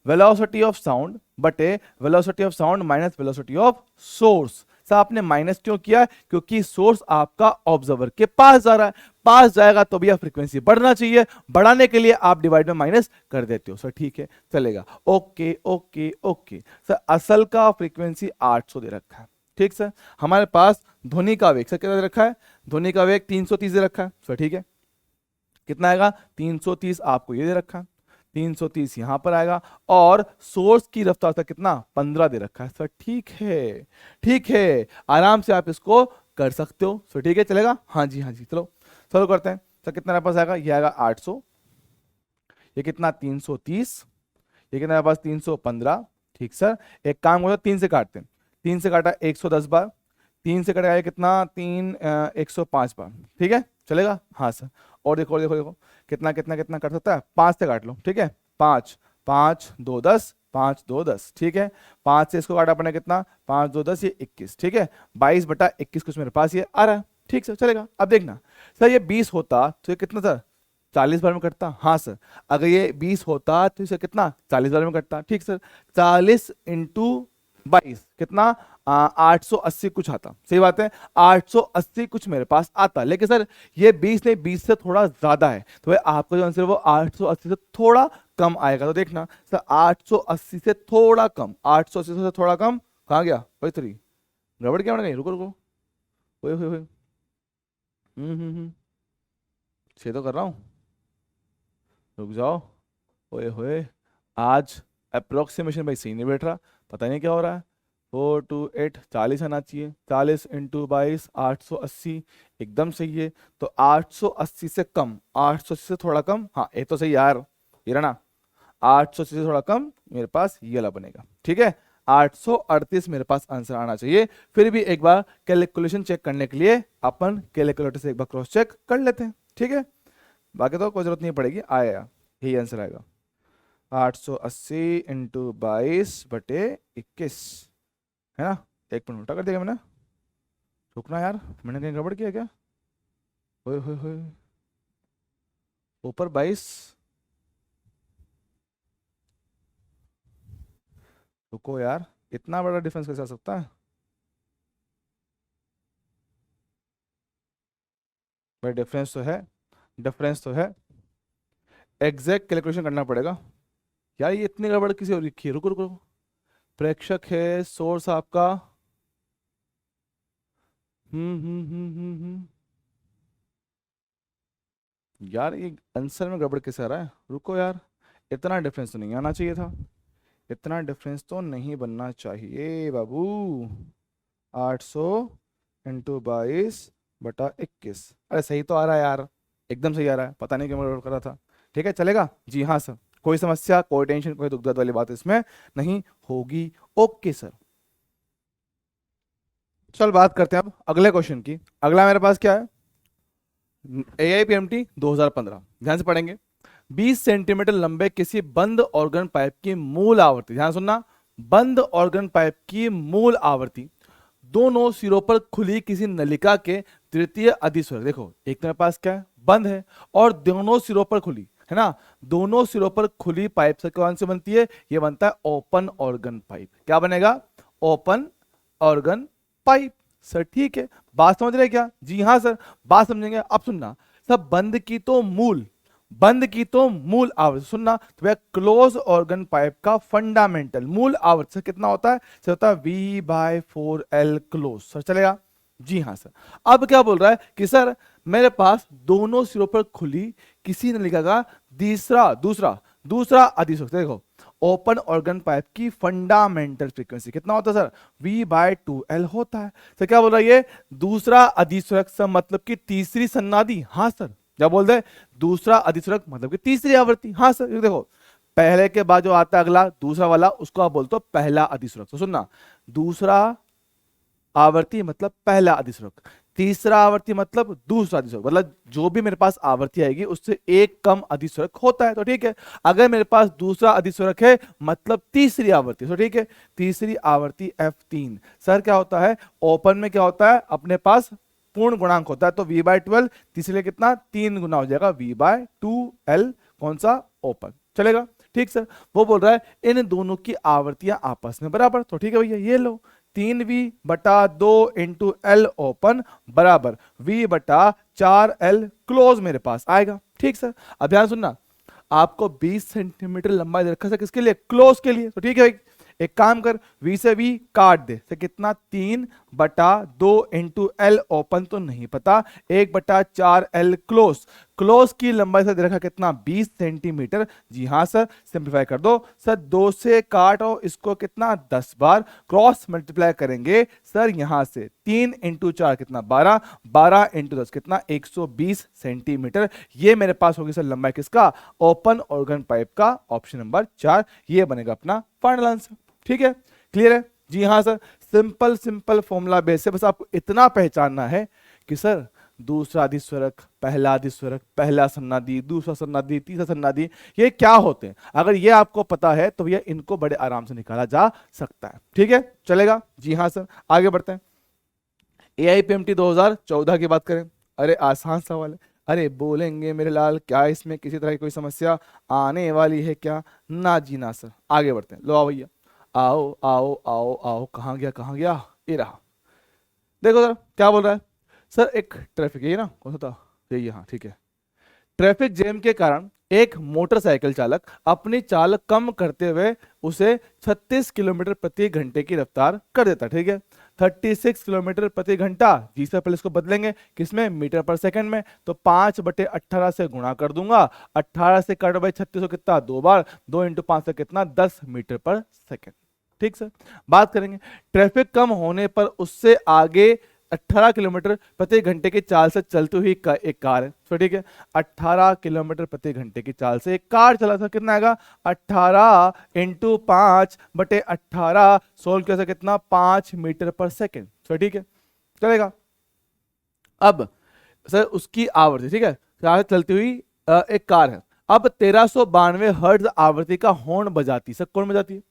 velocity of sound बटे velocity of sound minus velocity of source. Sir आपने माइनस क्यों किया? क्योंकि सोर्स आपका ऑब्जर्वर के पास जा रहा है, पास जाएगा तो भैया फ्रीक्वेंसी बढ़ना चाहिए, बढ़ाने के लिए आप डिवाइड में माइनस कर देते हो। सर ठीक है, चलेगा। ओके ओके ओके सर, असल का फ्रीक्वेंसी 800 दे रखा है। ठीक सर, हमारे पास ध्वनि का वेग सर कितना दे रखा है, ध्वनि का वेग 330 दे रखा है। सर ठीक है, कितना आएगा, 330 आपको ये दे रखा है, 330 यहां पर आएगा, और सोर्स की रफ्तार था कितना, 15 दे रखा है। सर ठीक है, ठीक है, आराम से आप इसको कर सकते हो। सर ठीक है, चलेगा। हाँ जी हाँ जी, चलो सॉल्व करते हैं। सर कितना मेरे पास आएगा, ये आएगा 800, ये कितना 330, ये कितना मेरे पास 315। ठीक सर, एक काम करो, 3 से काटते हैं, 3 से काटा 110 बार, 3 से कटेगा कितना, 105 बार। ठीक है, चलेगा। हाँ सर, और देखो देखो देखो, कितना कितना कितना कट सकता है, 5 से काट लो। ठीक है, 5 5 2 10, 5 2 10। ठीक है, 5 से इसको काटा अपने कितना, 5 2 10, ये 21। ठीक है, 22 बटा 21 कुछ मेरे पास ये आ रहा है। ठीक सर, चलेगा। अब देखना सर, ये 20 होता तो ये कितना था, 40 बार में कटता। हाँ सर, अगर ये 20 होता तो इसे कितना, 40 बार में कटता। ठीक सर, 40 इंटू 22 कितना, 880 कुछ आता। सही बात है, 880 कुछ मेरे पास आता। लेकिन सर ये 20 नहीं, 20 से थोड़ा ज्यादा है, तो भाई आपका जो आंसर है वो 880 से थोड़ा कम आएगा। तो देखना सर, 880 से थोड़ा कम, 880 से थोड़ा कम कहाँ गया भाई, 3 गड़बड़ क्या बन गई, रुको रुको, हुए छः तो कर रहा हूँ, रुक जाओ। ओए होए, आज अप्रोक्सीमेशन भाई सही नहीं बैठ रहा, पता नहीं क्या हो रहा है। 4 2 8 40 आना चाहिए, 40 इंटू 22 880, एकदम सही है। तो 880 से कम, 880 से थोड़ा कम, हाँ ये तो सही यार, ये रहा ना, 880 से थोड़ा कम मेरे पास ये वाला बनेगा। ठीक है, 838 मेरे पास आंसर आना चाहिए। फिर भी एक बार कैलकुलेशन चेक करने के लिए अपन कैलकुलेटर से एक बार क्रॉस चेक कर लेते हैं। ठीक है, बाकी तो कोई जरूरत नहीं पड़ेगी, आएगा यही आंसर आएगा, 880 इंटू 22 बटे 21, है ना। एक मिनट उल्टा कर दिया मैंने, रुकना यार, मैंने कहीं गड़बड़ किया क्या, होए ऊपर 22, रुको यार, इतना बड़ा डिफरेंस कैसे आ सकता है भाई, डिफरेंस तो है, डिफरेंस तो है, एग्जैक्ट कैलकुलेशन करना पड़ेगा यार, ये इतनी गड़बड़ किसी और लिखी है, रुको रुको रुको। प्रेक्षक है, सोर्स आपका यार ये आंसर में गड़बड़ कैसे आ रहा है, रुको यार, इतना डिफरेंस तो नहीं आना चाहिए था, इतना डिफरेंस तो नहीं बनना चाहिए बाबू। 800 इंटू 22/21, अरे सही तो आ रहा है यार, एकदम सही आ रहा है, पता नहीं क्यों मैं गड़बड़ कर रहा था। ठीक है चलेगा जी हाँ सर, कोई समस्या, कोई टेंशन, कोई दुख दर्द वाली बात इसमें नहीं होगी। ओके सर, चल बात करते हैं अब अगले क्वेश्चन की। अगला मेरे पास क्या है, AIPMT 2015, ध्यान से पढ़ेंगे। 20 सेंटीमीटर लंबे किसी बंद ऑर्गन पाइप की मूल आवर्ती, ध्यान सुनना, बंद ऑर्गन पाइप की मूल आवर्ती दोनों सिरों पर खुली किसी नलिका के तृतीय अधिस्वरक, देखो एक तो मेरे पास क्या है, बंद है, और दोनों सिरों पर खुली है ना, दोनों सिरों पर खुली पाइप से कौन सी बनती है, ये बनता है ओपन ऑर्गन पाइप। क्या बनेगा, ओपन ऑर्गन पाइप। सर ठीक है, बात समझ रहे हैं क्या, जी हाँ सर, बात समझेंगे। अब सुनना, सब बंद की तो मूल आवर्त, सुनना तो भैया क्लोज ऑर्गन पाइप का फंडामेंटल मूल आवर्त से कितना होता है, से होता है V/4L क्लोज। सर चलेगा, जी हाँ सर। अब क्या बोल रहा है कि सर मेरे पास दोनों सिरों पर खुली किसी नलिका का दूसरा अधिस्वरक, देखो ओपन ऑर्गन पाइप की फंडामेंटल फ्रीक्वेंसी कितना होता है सर, V/2L होता है। तो क्या बोल रहा है ये, दूसरा अधिस्वरक से मतलब कि तीसरी सन्नादी, हाँ सर, क्या बोल रहे, दूसरा अधिस्वरक मतलब कि तीसरी आवृत्ति, हाँ सर। ये देखो पहले के बाद जो आता है अगला दूसरा वाला, उसको आप बोलते हो पहला अधिस्वरक। तो सुनना, दूसरा आवर्ती मतलब पहला अधिस्वरक, तीसरा आवर्ती मतलब दूसरा अधिस्वरक, मतलब जो भी मेरे पास आवर्ती आएगी उससे एक कम अधिस्वरक होता है। तो ठीक है, अगर मेरे पास दूसरा अधिस्वरक है मतलब तीसरी आवर्ती, तो ठीक है, तीसरी आवर्ती F3। सर क्या होता है, ओपन में क्या होता है अपने पास पूर्ण गुणांक होता है, तो V/12 तीसरे कितना 3 गुना हो जाएगा V/2L, कौन सा, ओपन। चलेगा ठीक सर। वो बोल रहा है इन दोनों की आवर्तियां आपस में बराबर, तो ठीक है भैया ये लो 3V/2 इंटू L ओपन बराबर V/4L क्लोज मेरे पास आएगा। ठीक सर, अब ध्यान सुनना, आपको 20 सेंटीमीटर लंबाई दे रखा है किसके लिए, क्लोज के लिए। तो ठीक है भाई, एक काम कर, V से V काट दे, तो कितना 3/2 इंटू L ओपन तो नहीं पता, 1/4L क्लोज, क्लोज की लंबाई से दे रखा कितना 20 सेंटीमीटर। जी हाँ सर, सिंप्लीफाई कर दो सर, 2 से काटो इसको कितना 10 बार, क्रॉस मल्टीप्लाई करेंगे सर यहां से 3 इंटू 4 कितना 12, 12 इंटू 10 कितना 120 सेंटीमीटर। ये मेरे पास होगी सर लंबाई किसका, ओपन ऑर्गन पाइप का, ऑप्शन नंबर 4 ये बनेगा अपना फाइनल आंसर। ठीक है, क्लियर है, जी हाँ सर। सिंपल फॉर्मूला बेस से बस आपको इतना पहचानना है कि सर दूसरा अधिस्वरक, पहला अधिस्वरक, पहला सन्नादी, दूसरा सन्नादी, तीसरा सन्नादी, ये क्या होते हैं, अगर ये आपको पता है तो ये इनको बड़े आराम से निकाला जा सकता है। ठीक है चलेगा, जी हाँ सर। आगे बढ़ते हैं, AIPMT 2014 की बात करें, अरे आसान सवाल है, अरे बोलेंगे मेरे लाल क्या इसमें किसी तरह की कोई समस्या आने वाली है क्या, ना जी ना सर। आगे बढ़ते हैं, लो आओ भैया, आओ आओ आओ आओ, कहाँ गया, ये रहा। देखो सर क्या बोल रहा है, सर एक ट्रैफिक, ये ना कौन सा था, यही, हाँ ठीक है, ट्रैफिक जैम के कारण एक मोटरसाइकिल चालक अपनी चाल कम करते हुए उसे 36 किलोमीटर प्रति घंटे की रफ्तार कर देता। ठीक है, 36 किलोमीटर प्रति घंटा, जी से पहले इसको बदलेंगे किसमें, मीटर पर सेकंड में, तो 5/18 से गुणा कर दूंगा, 18 से कट बाई 36 कितना 2 बार, 2 इंटू 5 से कितना 10 मीटर पर सेकंड। ठीक सर, बात करेंगे ट्रैफिक कम होने पर उससे आगे 18 किलोमीटर प्रति घंटे की चाल से चलती हुई एक कार है। तो ठीक है, 18 किलोमीटर प्रति घंटे की चाल से एक कार चला था, कितना आएगा 18 इंटू 5/18, सोल्व कैसे कितना 5 मीटर पर सेकेंड। तो ठीक है चलेगा। अब सर उसकी आवृत्ति, ठीक है, कार चलती हुई एक कार है, अब 1392 हर्ट्ज आवृत्ति का हॉर्न बजाती, सर कौन बजाती है,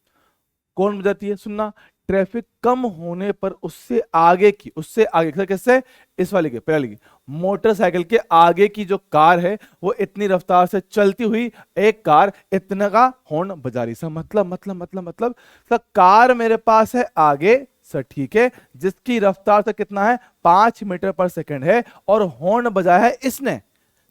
कौन बजाती है, सुनना, ट्रैफिक कम होने पर उससे आगे कैसे, इस वाले के पहले की मोटरसाइकिल के आगे की जो कार है वो इतनी रफ्तार से चलती हुई एक कार इतना का हॉर्न बजा रही। सर मतलब सर कार मेरे पास है आगे, सर ठीक है, जिसकी रफ्तार से कितना है 5 मीटर पर सेकंड है, और हॉर्न बजाया है इसने।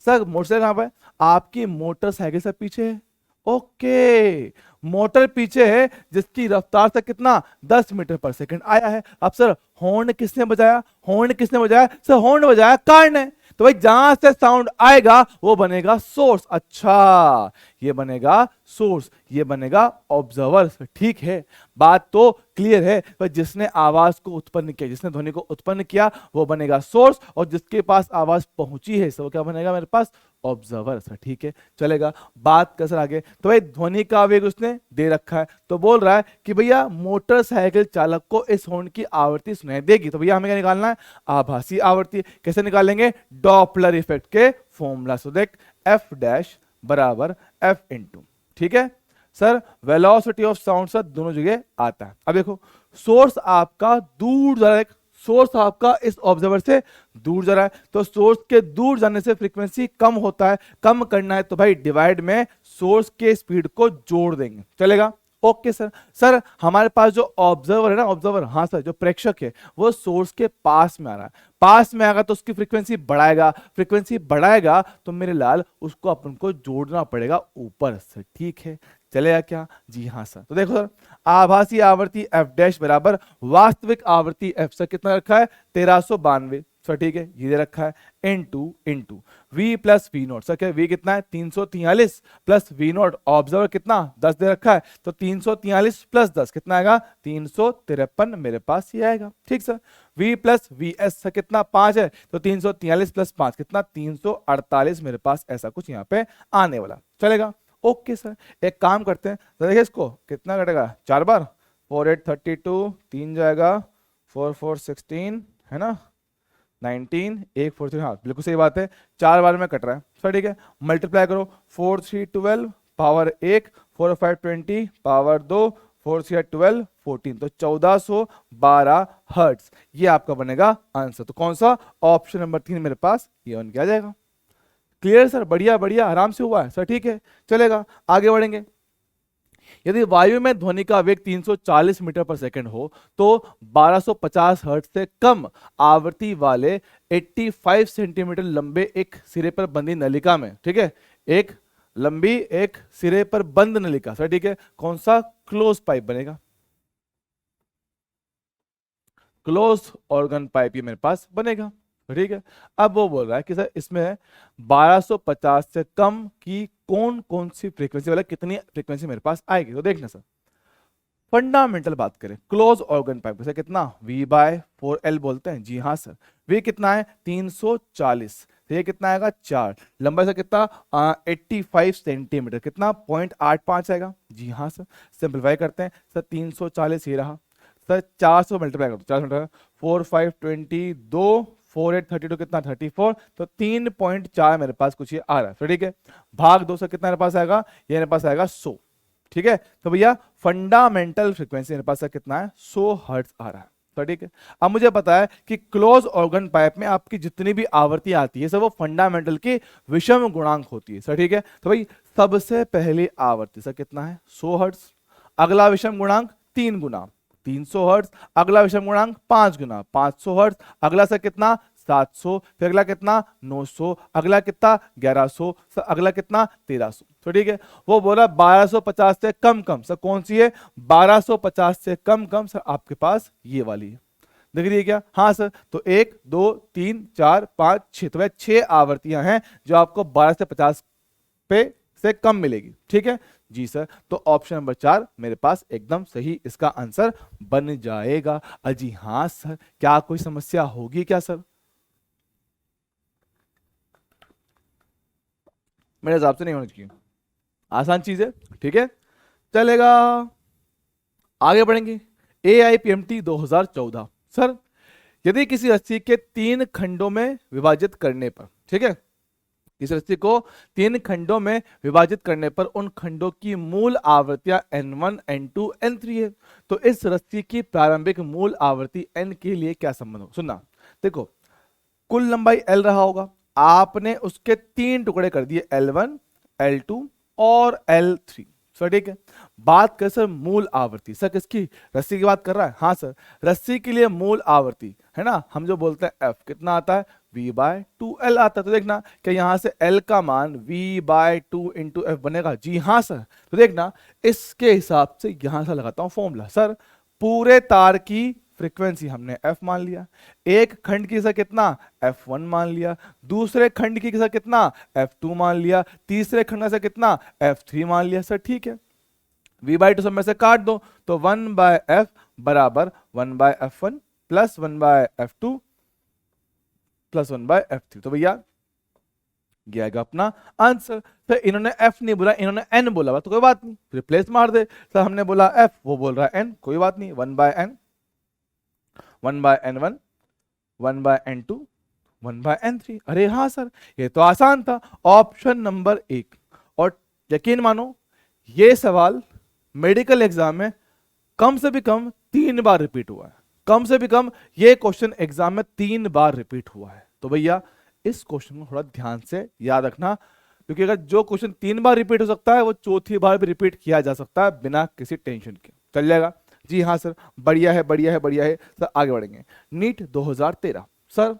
सर मोटरसाइकिल कहां पर, आपकी मोटरसाइकिल से पीछे है, ओके, मोटर पीछे है जिसकी रफ्तार से कितना 10 मीटर पर सेकंड आया है। अब सर हॉर्न किसने बजाया, हॉर्न किसने बजाया सर, हॉर्न बजाया कार ने। तो भाई जहां से साउंड आएगा वो बनेगा सोर्स। अच्छा, ये बनेगा सोर्स, ये बनेगा ऑब्जर्वर। ठीक है, बात तो क्लियर है। पर जिसने आवाज को उत्पन्न किया, जिसने ध्वनि को उत्पन्न किया वो बनेगा सोर्स, और जिसके पास आवाज पहुंची है वो क्या बनेगा मेरे पास, ऑब्जर्वर। सर ठीक है, चलेगा। बात का सर आगे, तो भाई ध्वनि का आवेग उसने दे रखा है, तो बोल रहा है कि भैया मोटरसाइकिल चालक को इस हॉर्न की आवृत्ति सुनाई देगी। तो भैया हमें क्या निकालना है, आभासी आवृत्ति। कैसे निकालेंगे, डॉपलर इफेक्ट के फॉर्मूला से। देख एफ डैश बराबर एफ इनटू, ठीक है sir, velocity of sound sir दोनों जगह आता है। अब देखो सोर्स आपका दूर जा रहा है, सोर्स आपका इस ऑब्जर्वर से दूर जा रहा है, तो सोर्स के दूर जाने से फ्रीक्वेंसी कम होता है। कम करना है तो भाई डिवाइड में सोर्स के स्पीड को जोड़ देंगे, चलेगा। Okay sir. सर हमारे पास जो ऑब्जर्वर है ना, ऑब्जर्वर, हाँ सर, जो प्रेक्षक है वो सोर्स के पास में आ रहा है, पास में आएगा तो उसकी फ्रीक्वेंसी बढ़ाएगा, फ्रीक्वेंसी बढ़ाएगा तो मेरे लाल उसको अपन को जोड़ना पड़ेगा ऊपर से। ठीक है, चलेगा क्या, जी हाँ सर। तो देखो सर, आभासी आवृत्ति एफ डैश बराबर वास्तविक आवृत्ति एफ सर कितना रखा है 1392 सर, ठीक है, ये दे रखा है into V plus V naught. Sir क्या वी कितना है 343 प्लस वी नोट, ऑब्जर्वर कितना 10 दे रखा है, तो 343 प्लस 10 कितना आएगा 353 मेरे पास ये आएगा। ठीक sir, v plus V S sir कितना 5 है, तो 343 प्लस 5 कितना 348 मेरे पास ऐसा कुछ यहाँ पे आने वाला, चलेगा। ओके सर, एक काम करते हैं, तो देखिए इसको कितना कटेगा 4 बार, 4 8 32, 3 जाएगा 4 4 16 है ना, 19 1 4 3, हाँ बिल्कुल सही बात है, 4 बार में कट रहा है सर। ठीक है, मल्टीप्लाई करो, 4 3 12 पावर 1, 4 5 20 पावर 2, 4 3 12 14, तो 1412 हर्ट्ज ये आपका बनेगा आंसर। तो कौन सा, ऑप्शन नंबर 3 मेरे पास ये ऑन किया जाएगा। क्लियर सर, बढ़िया बढ़िया, आराम से हुआ है सर। ठीक है, चलेगा, आगे बढ़ेंगे। यदि वायु में ध्वनि का वेग 340 मीटर पर सेकंड हो तो 1250 हर्ट्ज से कम आवृत्ति वाले 85 सेंटीमीटर लंबे एक सिरे पर बंधी नलिका में, ठीक है, एक लंबी एक सिरे पर बंद नलिका सर, ठीक है, कौन सा क्लोज पाइप बनेगा, क्लोज ऑर्गन पाइप ये मेरे पास बनेगा। ठीक है, अब वो बोल रहा है कि सर इसमें 1250 से कम की कौन कौन सी फ्रीक्वेंसी वाला कितनी फ्रीक्वेंसी मेरे पास आएगी। तो देखना सर, फंडामेंटल बात करें, क्लोज ऑर्गन पाइप से कितना V/4L बोलते हैं, जी हाँ सर। V कितना है 340, तो ये कितना आएगा 4, लंबाई से कितना 85 सेंटीमीटर, कितना 0.85 आएगा, जी हाँ सर। सिंपलीफाई करते हैं सर, 340 ये रहा सर, 400 मल्टीप्लाई कर दो, 400 4 5 20 2 4 8 32 कितना 34, तो 3.4 मेरे पास कुछ ये आ रहा है। ठीक है, भाग 2 से कितना मेरे पास आएगा, ये मेरे पास आएगा 100। ठीक है, तो भैया फंडामेंटल फ्रीक्वेंसी मेरे पास कितना है 100 हर्ट्ज आ रहा है। तो ठीक है, अब मुझे पता है कि क्लोज ऑर्गन पाइप में आपकी जितनी भी आवृत्ति आती है सर वो फंडामेंटल की विषम गुणांक होती है सर। ठीक है, तो भाई सबसे पहली आवृत्ति सर कितना है 100 हर्ट्ज, अगला विषम गुणांक 3 गुना 300 हर्ट्ज, अगला विषम गुणांक 5 गुना 500 हर्ट्ज, अगला सर कितना 700, फिर अगला कितना 900, अगला कितना 1100, सर अगला कितना 1300। तो ठीक है, वो बोला 1250 से कम कम, सर कौन सी है 1250 से कम कम, सर आपके पास ये वाली है, देख रही है क्या, हाँ सर। तो 1 2 3 4 5 6, तो 6 आवृत्तियां हैं जो आपको 12 से 50 पे से कम मिलेगी। ठीक है जी सर, तो ऑप्शन नंबर 4 मेरे पास एकदम सही इसका आंसर बन जाएगा। अजी हाँ सर, क्या कोई समस्या होगी क्या सर, मेरे हिसाब से नहीं होनी चाहिए, आसान चीज है। ठीक है, चलेगा, आगे बढ़ेंगे। AIPMT 2014 सर, यदि किसी रस्सी के 3 खंडों में विभाजित करने पर, ठीक है, इस रस्सी को 3 खंडों में विभाजित करने पर उन खंडों की मूल आवृत्तियां N1 N2 N3 है, तो इस रस्सी की प्रारंभिक मूल आवृत्ति N के लिए क्या संबंध हो। सुनना, देखो कुल लंबाई L रहा होगा, आपने उसके 3 टुकड़े कर दिए L1 L2 और L3 सर। ठीक है, बात कर सर मूल आवृत्ति, सर किसकी, रस्सी की बात कर रहा है, हाँ सर, रस्सी के लिए मूल आवृत्ति है ना, हम जो बोलते हैं F कितना आता है v बाय 2l आता है। तो देखना कि यहां से l का मान v बाय 2 इंटू एफ बनेगा। जी हाँ सर। तो देखना इसके हिसाब से यहां से लगाता हूं फॉर्मूला। सर पूरे तार की फ्रीक्वेंसी हमने f मान लिया, एक खंड की सर कितना f1 मान लिया, दूसरे खंड की सर कितना f2 मान लिया, तीसरे खंड से कितना f3 मान लिया। सर ठीक है, v बाई 2 सब में से काट दो तो 1 बाय एफ बराबर 1 by f1 plus 1 by f2 plus 1 by f3। तो भैया ये आएगा अपना आंसर। तो इन्होंने f नहीं बोला, इन्होंने n बोला, तो कोई बात नहीं, रिप्लेस मार दे। सर हमने बोला f, वो बोल रहा है n, कोई बात नहीं, 1 by n, 1 by n1, 1 by n2, 1 by n3। अरे हाँ सर, ये तो आसान था, ऑप्शन नंबर 1। और यकीन मानो ये सवाल मेडिकल एग्जाम में कम से भी कम 3 बार रिपीट हुआ है, कम से भी कम ये क्वेश्चन एग्जाम में 3 बार रिपीट हुआ है। तो भैया इस क्वेश्चन को थोड़ा ध्यान से याद रखना, क्योंकि अगर जो क्वेश्चन 3 बार रिपीट हो सकता है वो चौथी बार भी रिपीट किया जा सकता है बिना किसी टेंशन के। चल जाएगा। जी हाँ सर, बढ़िया है बढ़िया है बढ़िया है। सर आगे बढ़ेंगे। नीट 2013 सर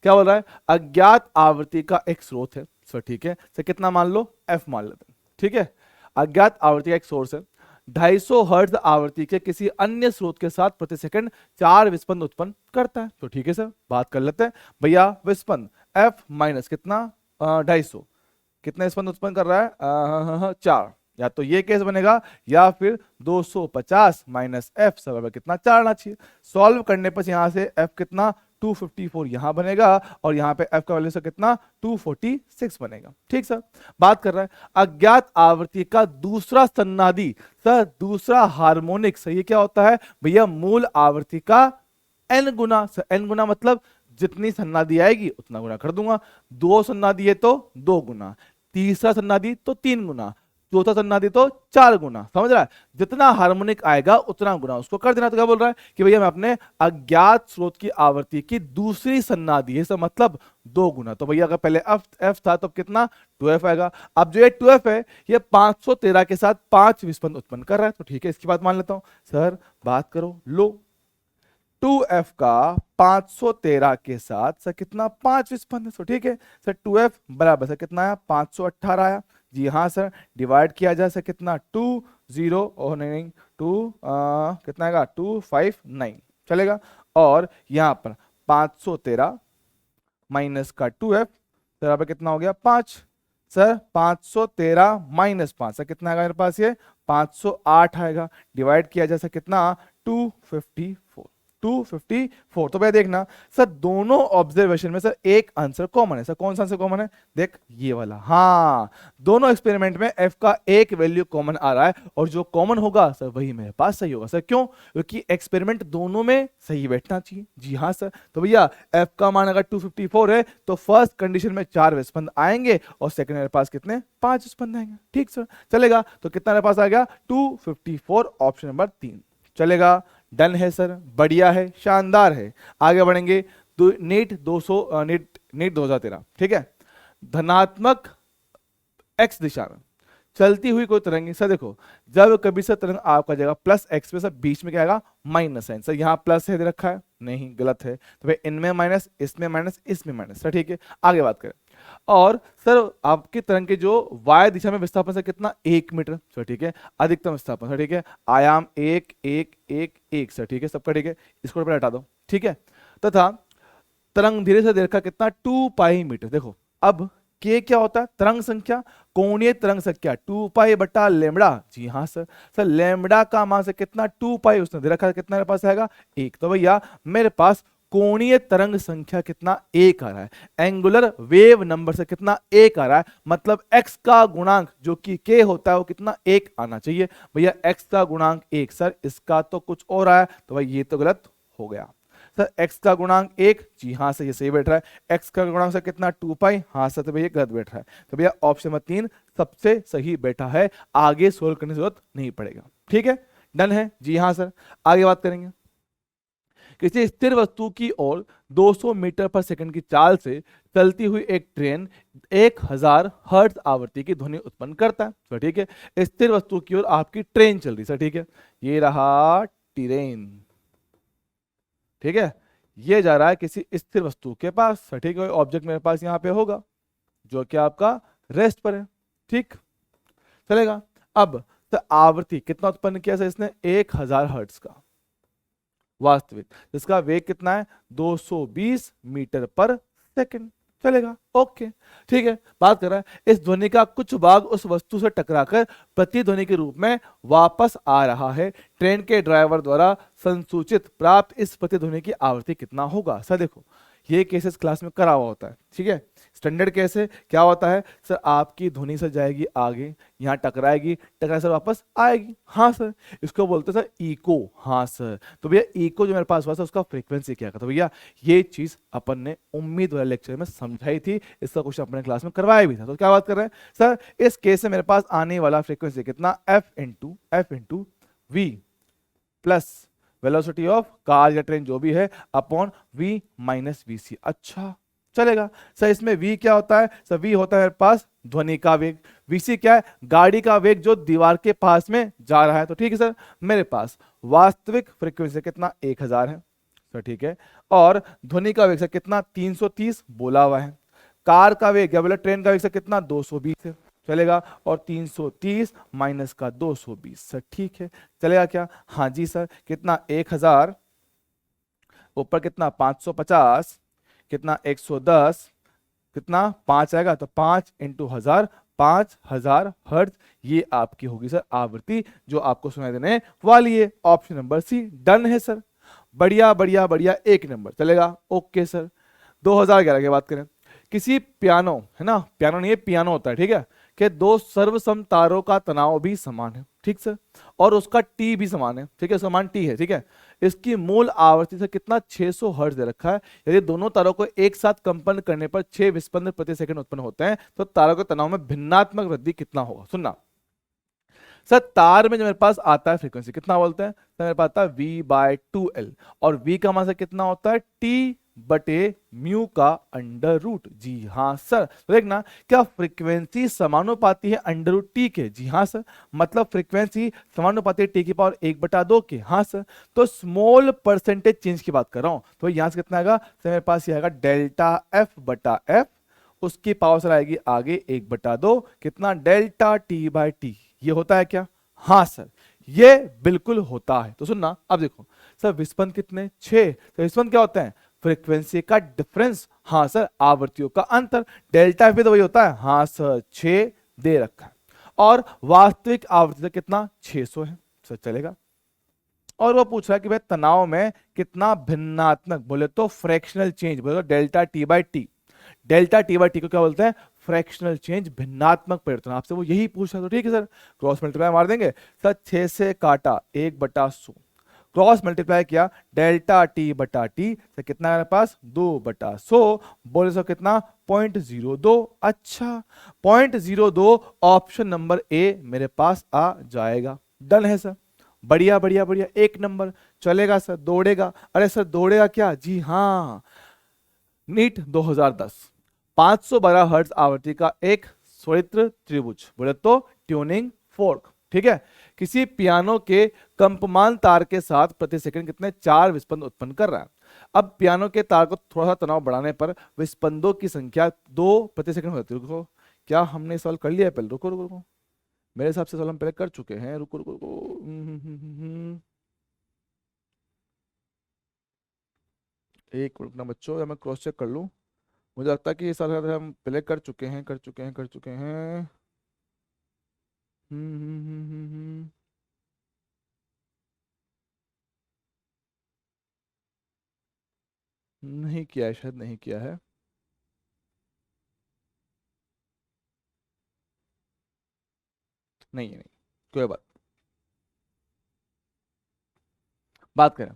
क्या बोल रहा है, अज्ञात आवृत्ति का एक स्रोत है। सर ठीक है, सर कितना मान लो, एफ मान लेते हैं। ठीक है, अज्ञात आवृत्ति का एक सोर्स है, 250 हर्ट्ज आवृत्ति के किसी अन्य स्रोत के साथ प्रति सेकंड 4 विस्पंद उत्पन्न करता है। तो ठीक है सर, बात कर लेते हैं। भैया विस्पंद एफ माइनस कितना 250, कितने विस्पंद उत्पन्न कर रहा है 4, या तो ये केस बनेगा या फिर 250 माइनस एफ सब कितना 4 आना चाहिए। सॉल्व करने पर यहां से एफ कितना 254 यहां बनेगा, और यहां पे एफ का वैल्यू से कितना 246 बनेगा। ठीक सर, बात कर रहा है अज्ञात आवृत्ति का दूसरा सन्नादी, सर दूसरा हार्मोनिक। सही क्या होता है भैया, मूल आवृत्ति का n गुना। सर n गुना मतलब जितनी सन्नादी आएगी उतना गुना कर दूंगा। 2 सन्नादी है तो 2 गुना, तीसरा सन्नादी तो 3 गुना, चौथा सन्नादी तो 4 गुना। समझ रहा है, जितना हार्मोनिक आएगा उतना गुना उसको कर देना। तो क्या बोल रहा है कि भैया मैं अपने अज्ञात स्रोत की आवृत्ति की दूसरी सन्नादी है, इसका मतलब 2 गुना। तो भैया अगर पहले f था तो कितना 2f आएगा। अब जो ये 2f है ये 513 के साथ 5 विस्पंद उत्पन्न कर रहा है। तो ठीक है, इसकी बात मान लेता हूं। सर बात करो, लो 2f का 513 के साथ सर कितना 5 विस्पंद है। तो ठीक है सर, 2f बराबर सर कितना आया 518 आया। जी हाँ सर, डिवाइड किया जा सके कितना 2 0 और नहीं 2 कितना आएगा 259 चलेगा। और यहाँ पर 513 माइनस का 2f बराबर कितना हो गया 5। सर 513 माइनस 5 सर कितना आएगा मेरे पास, ये 508 आएगा। डिवाइड किया जा सके कितना 254। तो भैया देखना सर दोनों ऑब्जर्वेशन में सर एक आंसर कॉमन है। सर कौन सा आंसर कॉमन है, देख ये वाला। हाँ, दोनों एक्सपेरिमेंट में f का एक वैल्यू कॉमन आ रहा है, और जो कॉमन होगा सर वही मेरे पास सही होगा। सर क्यों, क्योंकि एक्सपेरिमेंट दोनों में सही बैठना चाहिए। जी हाँ सर। तो भैया f का मान अगर 254 है तो फर्स्ट कंडीशन में 4 विस्पंद आएंगे और सेकंड मेरे पास कितने 5 विस्पंद आएंगे। ठीक सर, चलेगा। तो कितना मेरे पास आ गया 254, ऑप्शन नंबर 3 चलेगा। डन है सर, बढ़िया है, शानदार है। आगे बढ़ेंगे। नीट 2013 ठीक है, धनात्मक x दिशा में चलती हुई कोई तरंग। सर देखो, जब कभी सर तरंग आपका जाएगा प्लस एक्स पे, सर बीच में क्या आएगा माइनस साइन। सर यहाँ प्लस है दे रखा है, नहीं गलत है। तो भाई इनमें माइनस, इसमें माइनस, इसमें माइनस। सर ठीक है, आगे बात करें। और सर आपकी तरंग के जो y दिशा में विस्थापन से कितना 1 मीटर। सर ठीक है, अधिकतम विस्थापन। सर ठीक है, आयाम 1 1 1 1। सर ठीक है, सबका ठीक है, इसको पहले हटा दो। ठीक है, तथा तरंग धीरे से देखा कितना 2 पाई मीटर। देखो अब के क्या होता है, तरंग संख्या, कोणीय तरंग संख्या 2 पाई बटा लेमड़ा। जी हाँ सर, सर लेमड़ा का मान से कितना 2 पाई उसने दे रखा है, कितना मेरे पास आएगा 1। तो भैया मेरे पास कोणीय तरंग संख्या कितना 1 आ रहा है, एंगुलर वेव नंबर से कितना 1 आ रहा है, मतलब x का गुणांक जो कि k होता है वो कितना 1 आना चाहिए। भैया x का गुणांक 1, सर इसका तो कुछ और आया, तो भाई ये तो गलत हो गया। सर x का गुणांक 1, जी हाँ सर ये सही बैठ रहा है। x का गुणांक सर कितना 2 पाई, हाँ सर तो भैया गलत बैठ रहा है। तो भैया ऑप्शन नंबर 3 सबसे सही बैठा है, आगे सोल्व करने की जरूरत नहीं पड़ेगा। ठीक है, डन है। जी हाँ सर, आगे बात करेंगे। किसी स्थिर वस्तु की ओर 200 मीटर पर सेकंड की चाल से चलती हुई एक ट्रेन 1000 हर्ट्ज आवृत्ति की ध्वनि उत्पन्न करता है। तो ठीक है, स्थिर वस्तु की ओर आपकी ट्रेन चल रही है। ठीक है, ये रहा ट्रेन। ठीक है, ये जा रहा है किसी स्थिर वस्तु के पास, ठीक है, ऑब्जेक्ट मेरे पास यहाँ पे होगा जो कि आपका रेस्ट पर है, ठीक चलेगा। अब तो आवृत्ति कितना उत्पन्न किया सर इसने, 1000 हर्ट्ज का वास्तविक, जिसका वेग कितना है 220 मीटर पर सेकंड, चलेगा, ओके, ठीक है। बात कर रहा है इस ध्वनि का कुछ भाग उस वस्तु से टकराकर प्रतिध्वनि के रूप में वापस आ रहा है, ट्रेन के ड्राइवर द्वारा संसूचित प्राप्त इस प्रतिध्वनि की आवृत्ति कितना होगा। सर देखो ये केसेस क्लास में करा हुआ होता है, ठीक है। स्टैंडर्ड केस है, क्या होता है सर, आपकी ध्वनि से जाएगी आगे, यहाँ टकराएगी, टकरा सर वापस आएगी, हाँ सर, इसको बोलते हैं सर इको, हाँ सर। तो भैया इको जो मेरे पास हुआ था उसका फ्रीक्वेंसी क्या था, तो भैया ये चीज अपन ने उम्मीद वाले लेक्चर में समझाई थी, इसका क्वेश्चन अपने क्लास में करवाया भी था। तो क्या बात कर रहे हैं सर, इस केस से मेरे पास आने वाला फ्रीक्वेंसी कितना, F into V plus velocity of car या ट्रेन जो भी है upon v minus V C. अच्छा चलेगा सर, इसमें v क्या होता है सर, v होता है मेरे पास ध्वनि का वेग, vc क्या है गाड़ी का वेग जो दीवार के पास में जा रहा है। तो ठीक है सर, मेरे पास वास्तविक फ्रीक्वेंसी कितना 1000 है सर, ठीक है, और ध्वनि का वेग सर कितना 330 बोला हुआ है, कार का वेग या बोला ट्रेन का वेग सर कितना 220 है, चलेगा, और 330 माइनस का 220 सर, ठीक है, चलेगा क्या, हाँ जी सर, कितना 1000 ऊपर कितना 550 कितना 110 कितना 5 आएगा, तो 5 इंटू 1000 5000 हर्ट्ज, ये आपकी होगी सर आवृत्ति जो आपको सुनाई देने वाली है। ऑप्शन नंबर सी डन है सर, बढ़िया बढ़िया बढ़िया, एक नंबर चलेगा, ओके सर। 2011 की बात करें, किसी पियानो है ना, पियानो नहीं है पियानो होता है, ठीक है, कि दो सर्वसम तारों का तनाव भी समान है, ठीक सर, और उसका टी भी समान है, ठीक है, समान टी है, ठीक है, इसकी मूल आवृत्ति से कितना 600 हर्ट्ज दे रखा है, यदि दोनों तारों को एक साथ कंपन करने पर 6 विस्पंदन प्रति सेकंड उत्पन्न होते हैं तो तारों के तनाव में भिन्नात्मक वृद्धि कितना होगा। सुनना सर, तार में जो मेरे पास आता है फ्रीक्वेंसी कितना बोलते हैं तो मेरे पास आता है v/2l, और v का मान से कितना होता है t बटे म्यू का अंडर रूट, जी हाँ सर। तो देखना क्या फ्रीक्वेंसी समानुपाती है अंडर रूट टी के, जी हाँ सर, मतलब फ्रीक्वेंसी समानुपाती है टी की पावर 1/2 के, हाँ सर। तो स्मॉल परसेंटेज चेंज की बात कर रहा हूं, तो यहां से कितना आएगा तो मेरे पास ये आएगा डेल्टा एफ बटा एफ, उसकी पावर सर आएगी आगे 1/2 कितना डेल्टा टी बाई टी, ये होता है क्या, हाँ सर ये बिल्कुल होता है। तो सुनना अब देखो सर, विस्पंद कितने 6, तो विस्पंद क्या होते हैं फ्रीक्वेंसी का डिफरेंस, हाँ सर, आवृत्तियों का अंतर, डेल्टा भी तो वही होता है, हाँ सर 6 दे रखा है, और वास्तविक आवृत्ति कितना 600 है सर, चलेगा। और वो पूछ रहा है कि भाई तनाव में कितना भिन्नात्मक, बोले तो फ्रैक्शनल चेंज, बोले तो delta T by T, delta T by T को क्या बोलते हैं फ्रैक्शनल चेंज, भिन्नात्मक परिवर्तन, आपसे वो यही पूछ रहा है। तो ठीक है सर, क्रॉस मल्टीप्लाई मार देंगे सर, 6 से काटा 1/100, क्रॉस मल्टीप्लाई किया डेल्टा टी बटा टी से कितना है मेरे पास 2/100, बोले सर कितना 0.02, अच्छा 0.02 ऑप्शन नंबर ए मेरे पास आ जाएगा, डन है सर, बढ़िया बढ़िया बढ़िया, एक नंबर, चलेगा सर, दौड़ेगा, अरे सर दौड़ेगा क्या, जी हाँ, नीट 2010 512 हर्ट्ज आवृत्ति का एक स्वरित्र त्रिभुज, बोले तो ट्यूनिंग फोर्क, ठीक है, किसी पियानो के कंपमान तार के साथ प्रति सेकंड कितने 4 विस्पंद उत्पन्न कर रहा है। अब पियानो के तार को थोड़ा सा तनाव बढ़ाने पर विस्पंदों की संख्या 2 प्रति सेकंड हो जाती है। रुको, क्या हमने सवाल कर लिया पहले, रुको रुको रुको, मेरे हिसाब से सवाल हम पहले कर चुके हैं, रुको रुको रुको, एक मिनट ना बच्चों, या मैं क्रॉस चेक कर लूं, मुझे लगता है कि ये सारे हम पहले कर चुके हैं कर चुके हैं कर चुके हैं। नहीं किया है, शायद नहीं किया है, नहीं है, नहीं, कोई बात करें,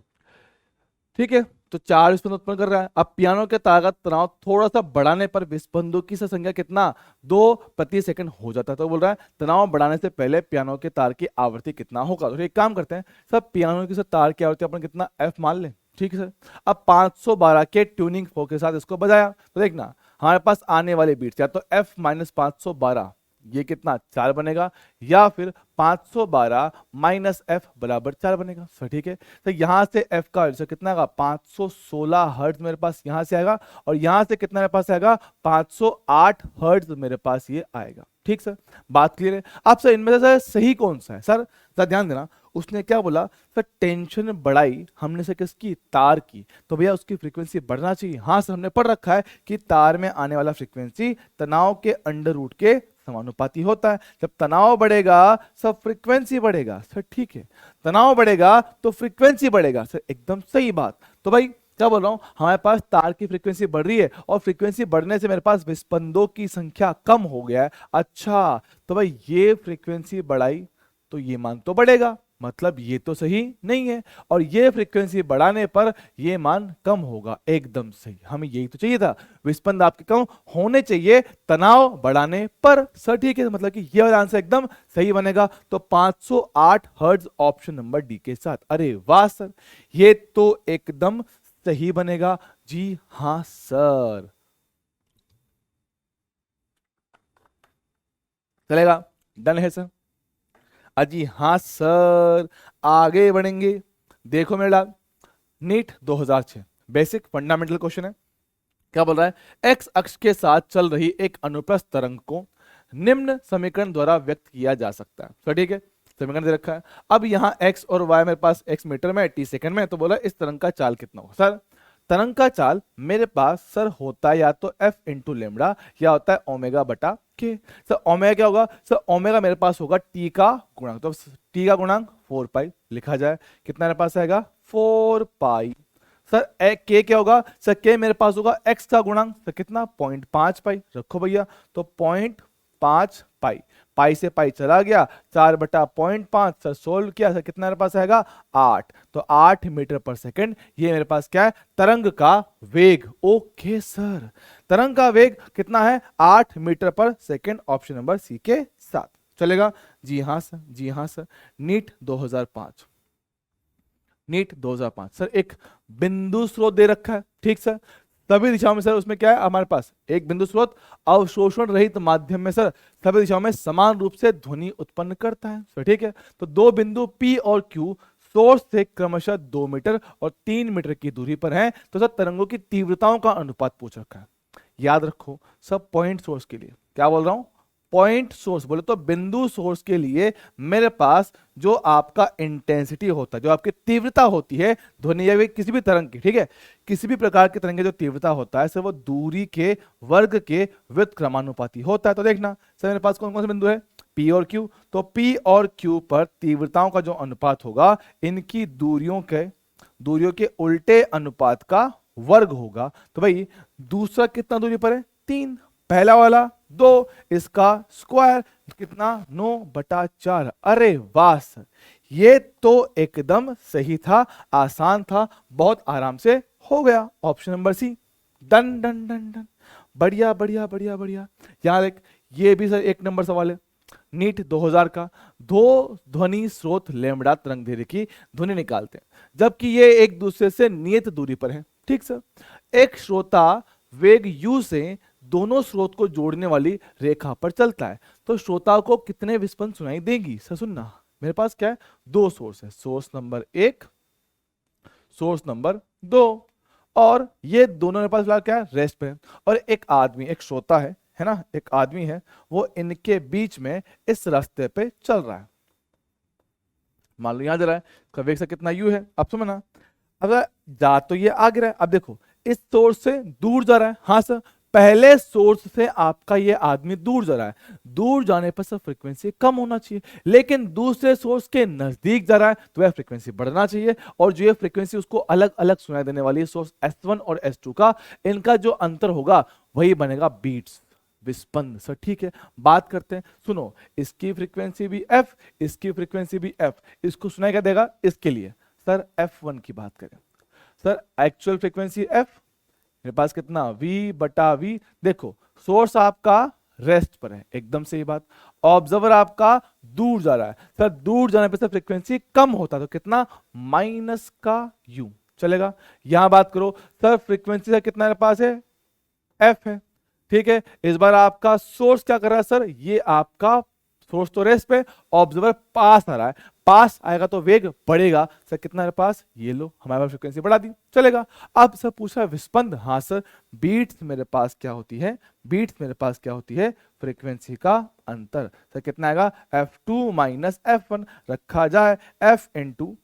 ठीक है। तो 4 विस्पंद उत्पन्न कर रहा है, अब पियानो के तार का तनाव थोड़ा सा बढ़ाने पर विस्पंदों की संख्या कितना 2 प्रति सेकंड हो जाता है। तो बोल रहा है तनाव बढ़ाने से पहले पियानो के तार की आवृत्ति कितना होगा। तो एक काम करते हैं सब, पियानो की तार की आवृत्ति अपन कितना एफ मान लें, ठीक है सर। अब 512 के ट्यूनिंग फोर्क के साथ इसको बजाया, तो देखना हमारे पास आने वाले बीट्स या तो एफ -512 ये कितना 4 बनेगा, या फिर 512 माइनस एफ बराबर 4 बनेगा। सर ठीक है, तो यहां से एफ का आंसर कितना आएगा 516 हर्ट्ज मेरे पास यहां से आएगा, और यहां से कितना मेरे पास आएगा 508 हर्ट्ज मेरे पास ये आएगा। ठीक सर, बात क्लियर है। अब सर इनमें से सर सही कौन सा है? सर ध्यान देना, उसने क्या बोला सर, टेंशन बढ़ाई हमने से किसकी, तार की, तो भैया उसकी फ्रीक्वेंसी बढ़ना चाहिए। हाँ सर, हमने पढ़ रखा है कि तार में आने वाला फ्रीक्वेंसी तनाव के अंडर रूट के समानुपाती होता है। जब तनाव बढ़ेगा सब फ्रीक्वेंसी बढ़ेगा। सर ठीक है, तनाव बढ़ेगा तो फ्रीक्वेंसी बढ़ेगा। सर एकदम सही बात। तो भाई क्या बोल रहा हूं, हमारे पास तार की फ्रीक्वेंसी बढ़ रही है और फ्रीक्वेंसी बढ़ने से मेरे पास विस्पंदों की संख्या कम हो गया है। अच्छा, तो भाई ये फ्रीक्वेंसी बढ़ाई तो ये मान तो बढ़ेगा, मतलब ये तो सही नहीं है, और ये फ्रीक्वेंसी बढ़ाने पर ये मान कम होगा। एकदम सही, हमें यही तो चाहिए था, विस्पंद आपके कम होने चाहिए तनाव बढ़ाने पर। सर ठीक है, मतलब कि ये वाला आंसर एकदम सही बनेगा। तो 508 हर्ट्ज ऑप्शन नंबर डी के साथ। अरे वाह सर, ये तो एकदम सही बनेगा। जी हां सर, चलेगा, डन है सर। अजी हाँ सर, आगे बढ़ेंगे। देखो मेरा लाल, नीट 2006 बेसिक फंडामेंटल क्वेश्चन है। क्या बोल रहा है, एक्स अक्ष के साथ चल रही एक अनुप्रस्थ तरंग को निम्न समीकरण द्वारा व्यक्त किया जा सकता है। तो ठीक है, समीकरण दे रखा है। अब यहाँ एक्स और वाई मेरे पास एक्स मीटर में, टी सेकंड में, तो बोला इस तरंग का चाल कितना होगा। सर तरंग का चाल मेरे पास सर होता है या तो एफ इंटू लेमड़ा या होता है ओमेगा बटा के। सर ओमेगा क्या होगा, सर ओमेगा मेरे पास होगा टी का गुणांक, तो टी का गुणांक 4 पाई लिखा जाए, कितना मेरे पास आएगा 4 पाई। सर के क्या होगा, सर के मेरे पास होगा एक्स का गुणांक, सर कितना 0.5 पाई रखो भैया, तो 0.5 पाई, पाई से पाई चला गया, 4 बटा 0.5 सर सोल्व किया, सर कितना मेरे पास आएगा 8, तो 8 मीटर पर सेकंड ये मेरे पास क्या है, तरंग का वेग। ओके सर, तरंग का वेग कितना है 8 मीटर पर सेकंड, ऑप्शन नंबर सी के साथ। चलेगा, जी हाँ सर, जी हाँ सर। नीट 2005, नीट 2005 सर एक बिंदु स्रोत दे रखा है। ठीक सर, सभी दिशाओं में सर उसमें क्या है हमारे पास एक बिंदु स्रोत अवशोषण रहित माध्यम में सर सभी दिशाओं में समान रूप से ध्वनि उत्पन्न करता है। सर ठीक है, तो दो बिंदु P और Q सोर्स से क्रमशः 2 मीटर और 3 मीटर की दूरी पर हैं। तो सर तरंगों की तीव्रताओं का अनुपात पूछ रखा है। याद रखो सब पॉइंट सोर्स के लिए, क्या बोल रहा हूं, पॉइंट सोर्स बोले तो बिंदु सोर्स के लिए मेरे पास जो आपका इंटेंसिटी होता है, जो आपकी तीव्रता होती है ध्वनि या किसी भी तरंग की, ठीक है, किसी भी प्रकार की तरंग की जो तीव्रता होता है सर वो दूरी के वर्ग के व्युत्क्रमानुपाती होता है। तो देखना सर मेरे पास कौन कौन से बिंदु है, P और Q, तो P और Q पर तीव्रताओं का जो अनुपात होगा इनकी दूरियों के उल्टे अनुपात का वर्ग होगा। तो भाई दूसरा कितना दूरी पर है 3, पहला वाला 2, इसका स्क्वायर कितना 9/4। अरे वाह सर, ये तो एकदम सही था, आसान था, बहुत आराम से हो गया। Option number C, done done done done, बढ़िया बढ़िया बढ़िया बढ़िया। यहां देख, ये भी सर 1 नंबर सवाल है नीट 2000 का। दो ध्वनि स्रोत लैम्ब्डा तरंग दैर्ध्य की ध्वनि निकालते हैं जबकि ये एक दूसरे से नियत दूरी पर है। ठीक सर, एक श्रोता वेग u से दोनों स्रोत को जोड़ने वाली रेखा पर चलता है, तो श्रोता को कितने विस्पंद सुनाई देगी। सर सुनना, मेरे पास क्या है 2 सोर्स है, सोर्स नंबर 1, सोर्स नंबर 2, और ये दोनों मेरे पास फिलहाल क्या है रेस्ट पे है, और एक आदमी एक श्रोता है ना, एक आदमी है, वो इनके बीच में इस रास्ते पे चल रहा है। मान लो यहां जा रहा है, इसका वेग से कितना u है। अब समझना, अगर जा तो ये आगे रहा है, अब देखो इस सोर्स से दूर जा रहा है। हाँ सर, पहले सोर्स से आपका ये आदमी दूर जा रहा है, दूर जाने पर सर फ्रीक्वेंसी कम होना चाहिए, लेकिन दूसरे सोर्स के नजदीक जा रहा है तो वह फ्रीक्वेंसी बढ़ना चाहिए, और जो ये फ्रीक्वेंसी उसको अलग अलग सुनाई देने वाली है सोर्स S1 और S2 का, इनका जो अंतर होगा वही बनेगा बीट्स, विस्पंद। सर ठीक है, बात करते हैं, सुनो, इसकी फ्रीक्वेंसी भी f, इसकी फ्रीक्वेंसी भी f, इसको सुनाई क्या देगा इसके लिए सर f1 की बात करें, सर एक्चुअल फ्रीक्वेंसी f, मेरे पास कितना v/v। देखो सोर्स आपका रेस्ट पर है, एकदम सही बात, ऑब्जर्वर आपका दूर जा रहा है, सर दूर जाने पर सर फ्रीक्वेंसी कम होता है, तो कितना माइनस का u। चलेगा, यहां बात करो सर फ्रीक्वेंसी सर कितना मेरे पास है f है। ठीक है। इस बार आपका सोर्स क्या कर रहा है सर, ये आपका सोर्स तो रेस्ट पे, ऑब्जर्वर पास आ रहा है, पास आएगा तो वेग बढ़ेगा। सर कितना है पास, ये लो हमारे पास फ्रीक्वेंसी बढ़ा दी, चलेगा। अब सर पूछा विस्पंद, हाँ सर बीट्स मेरे पास क्या होती है, बीट्स मेरे पास क्या होती है, फ्रीक्वेंसी का अंतर। सर कितना आएगा, F2 माइनस F1 रखा जाए F into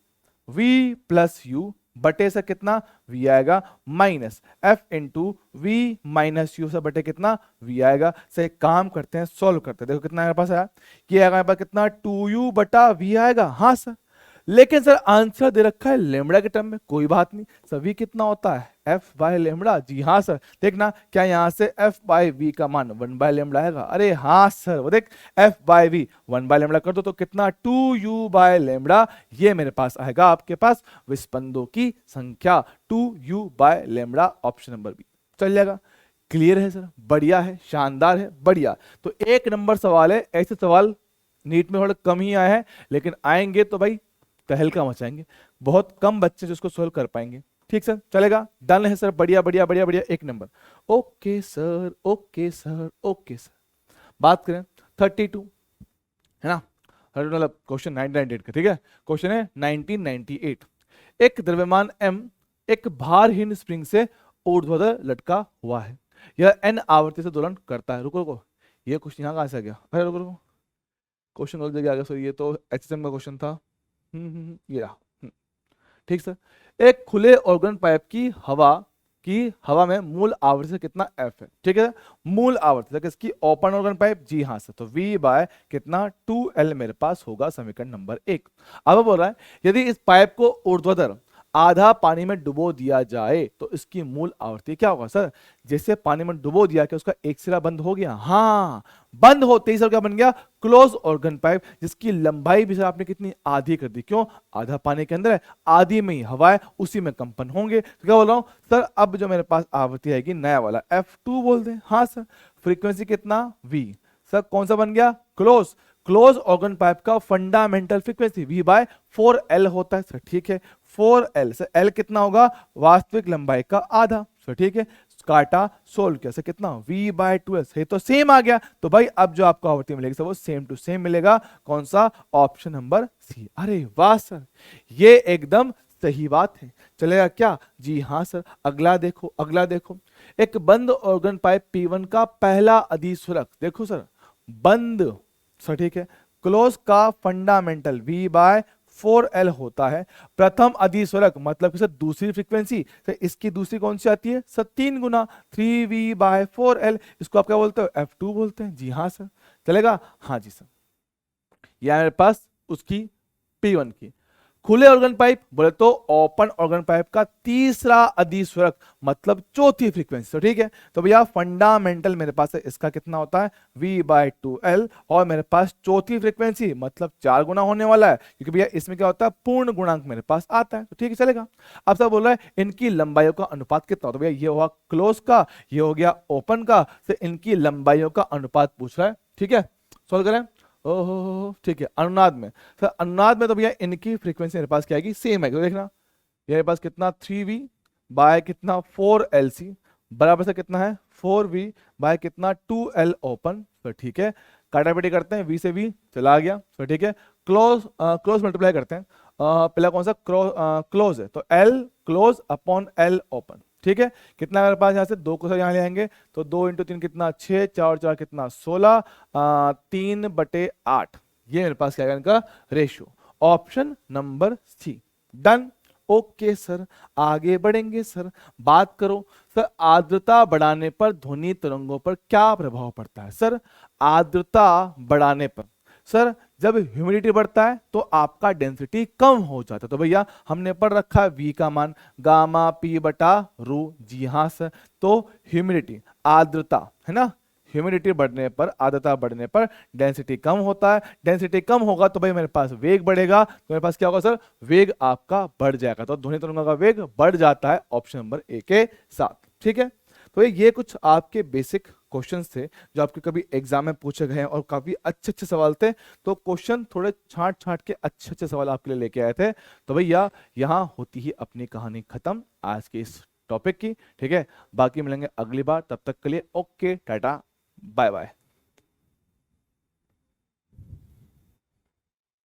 V plus U बटे से कितना v आएगा minus f into V minus U से बटे कितना v आएगा। से एक काम करते हैं, सॉल्व करते हैं, देखो कितना हमारे पास आया, ये आएगा हमारे पास कितना 2u बटा v आएगा। हाँ सर, लेकिन सर आंसर दे रखा है लेमड़ा के टर्म में, कोई बात नहीं सर v कितना होता है f बाय लेमड़ा। जी हाँ सर, देखना क्या यहाँ से f बाय v का मान 1 बाय लेमड़ा आएगा। अरे हाँ सर, वो देख f by v 1 by lambda कर दो तो कितना 2u बाय लेमड़ा, ये मेरे पास आएगा आपके पास विस्पंदों की संख्या 2u by lambda, option number B चल जाएगा। क्लियर है सर, बढ़िया है, शानदार है, बढ़िया। तो 1 नंबर सवाल है, ऐसे सवाल नीट में थोड़ा कम ही आए हैं, लेकिन आएंगे तो भाई तहलका मचाएंगे, बहुत कम बच्चे जिसको सोल्व कर पाएंगे। ठीक सर, चलेगा, डन है सर, बढ़िया बढ़िया बढ़िया बढ़िया, 1 number. Okay sir, okay sir, okay sir. बात करें 32 है ना, मतलब क्वेश्चन 1998 का, ठीक है। क्वेश्चन है 1998। एक द्रव्यमान m एक भारहीन स्प्रिंग से ऊर्ध्वाधर लटका हुआ है, यह n आवृत्ति से दोलन करता है। रुको रुको, ये क्वेश्चन यहाँ कहां से आ गया, अरे रुको रुको, क्वेश्चन गलत जगह आ गया सर, ये तो HSM का क्वेश्चन था। ये रहा। ठीक सर, एक खुले ऑर्गन पाइप की हवा में मूल आवृत्ति से कितना f है, ठीक है। मूल आवृत्ति किसकी, ओपन ऑर्गन पाइप, जी हाँ सर, तो v बाय कितना 2L मेरे पास होगा समीकरण नंबर 1। अब बोल रहा है यदि इस पाइप को ऊर्ध्वाधर आधा पानी में डुबो दिया जाए तो इसकी मूल आवृत्ति क्या होगा। सर जैसे पानी में डुबो दिया कि उसका एक सिरा बंद हो गया, हाँ बंद होते ही सर क्या बन गया, क्लोज ऑर्गन पाइप, जिसकी लंबाई भी सर आपने कितनी आधी कर दी, क्यों, आधा पानी के अंदर है, आधी में ही हवा है, उसी में कंपन होंगे। तो क्या बोल रहा हूं सर, अब जो मेरे पास आवृत्ति आएगी नया वाला F2 बोल दें। हाँ सर, फ्रीक्वेंसी कितना v, सर कौन सा बन गया, क्लोज, क्लोज ऑर्गन पाइप का fundamental frequency v by 4L होता है सर, ठीक है। 4L सर, L कितना होगा, वास्तविक लंबाई का आधा सर, ठीक है। काटा सोल्व किया सर, कितना v बाय 2L, सही तो सेम आ गया। तो भाई अब जो आपको आवृत्ति मिलेगी सर वो सेम टू सेम मिलेगा, कौन सा, ऑप्शन नंबर सी। अरे वाह सर, ये एकदम सही बात है, चलेगा क्या, जी हाँ सर। अगला देखो, अगला देखो, एक बंद ऑर्गन पाइप P1 का पहला अधिस्वरक, देखो सर बंद सर, ठीक है, क्लोज का फंडामेंटल v बाय 4L होता है। प्रथम अधिस्वरक मतलब कि सर दूसरी फ्रीक्वेंसी, सर इसकी दूसरी कौन सी आती है सर, 3 गुना 3v बाय 4L, इसको आप क्या बोलते हो, F2 बोलते हैं। जी हाँ सर, चलेगा, हाँ जी सर। यह मेरे पास उसकी P1 की। खुले ऑर्गन पाइप बोले तो ओपन ऑर्गन पाइप का तीसरा अधिस्वरक मतलब चौथी फ्रीक्वेंसी, तो ठीक है। तो भैया फंडामेंटल मेरे पास है, इसका कितना होता है v बाय 2L, और मेरे पास चौथी फ्रीक्वेंसी मतलब 4 गुना होने वाला है, क्योंकि भैया इसमें क्या होता है, पूर्ण गुणांक मेरे पास आता है, तो ठीक है चलेगा। अब सब बोल रहा है इनकी लंबाइयों का अनुपात कितना होता है, भैया ये हुआ क्लोज का, ये हो गया ओपन का, तो इनकी लंबाइयों का अनुपात पूछ रहा है, ठीक है। सॉल्व करें, ओहो ठीक है। अनुनाद में सर, अनुनाद में तो भैया इनकी फ्रीक्वेंसी मेरे पास क्या आएगी, सेम है, तो देखना मेरे पास कितना 3v बाय कितना 4LC बराबर से कितना है 4v बाय कितना 2L ओपन, तो ठीक है। काटापीटी करते हैं, v से v चला गया, तो ठीक है। क्लोज मल्टीप्लाई करते हैं, पहला कौन सा क्लोज है, तो L close upon L open, ठीक है। कितना मेरे पास यहाँ से 2 को यहाँ ले आएंगे तो 2 × 3 कितना 6, 4 और 4 कितना 16, 3/8, ये मेरे पास क्या है इनका ratio, option number C, done. Okay sir, आगे बढ़ेंगे सर। बात करो सर, आर्द्रता बढ़ाने पर ध्वनि तरंगों पर क्या प्रभाव पड़ता है। सर आर्द्रता बढ़ाने पर, सर जब ह्यूमिडिटी बढ़ता है तो आपका डेंसिटी कम हो जाता है, तो भैया हमने पढ़ रखा है v का मान गामा p बटा रू, जी हाँ सर। तो ह्यूमिडिटी आर्द्रता है ना, ह्यूमिडिटी बढ़ने पर, आर्द्रता बढ़ने पर डेंसिटी कम होता है, डेंसिटी कम होगा तो भाई मेरे पास वेग बढ़ेगा, तो मेरे पास क्या होगा सर, वेग आपका बढ़ जाएगा, तो ध्वनि तरंगों का वेग बढ़ जाता है ऑप्शन नंबर ए के साथ, ठीक है। तो ये कुछ आपके बेसिक क्वेश्चंस थे जो आपके कभी एग्जाम में पूछे गए हैं और काफी अच्छे अच्छे सवाल थे, तो क्वेश्चन थोड़े छांट छांट के अच्छे अच्छे सवाल आपके लिए लेके आए थे। तो भैया यहाँ होती ही अपनी कहानी खत्म आज के इस टॉपिक की, ठीक है। बाकी मिलेंगे अगली बार, तब तक के लिए ओके टाटा बाय बाय।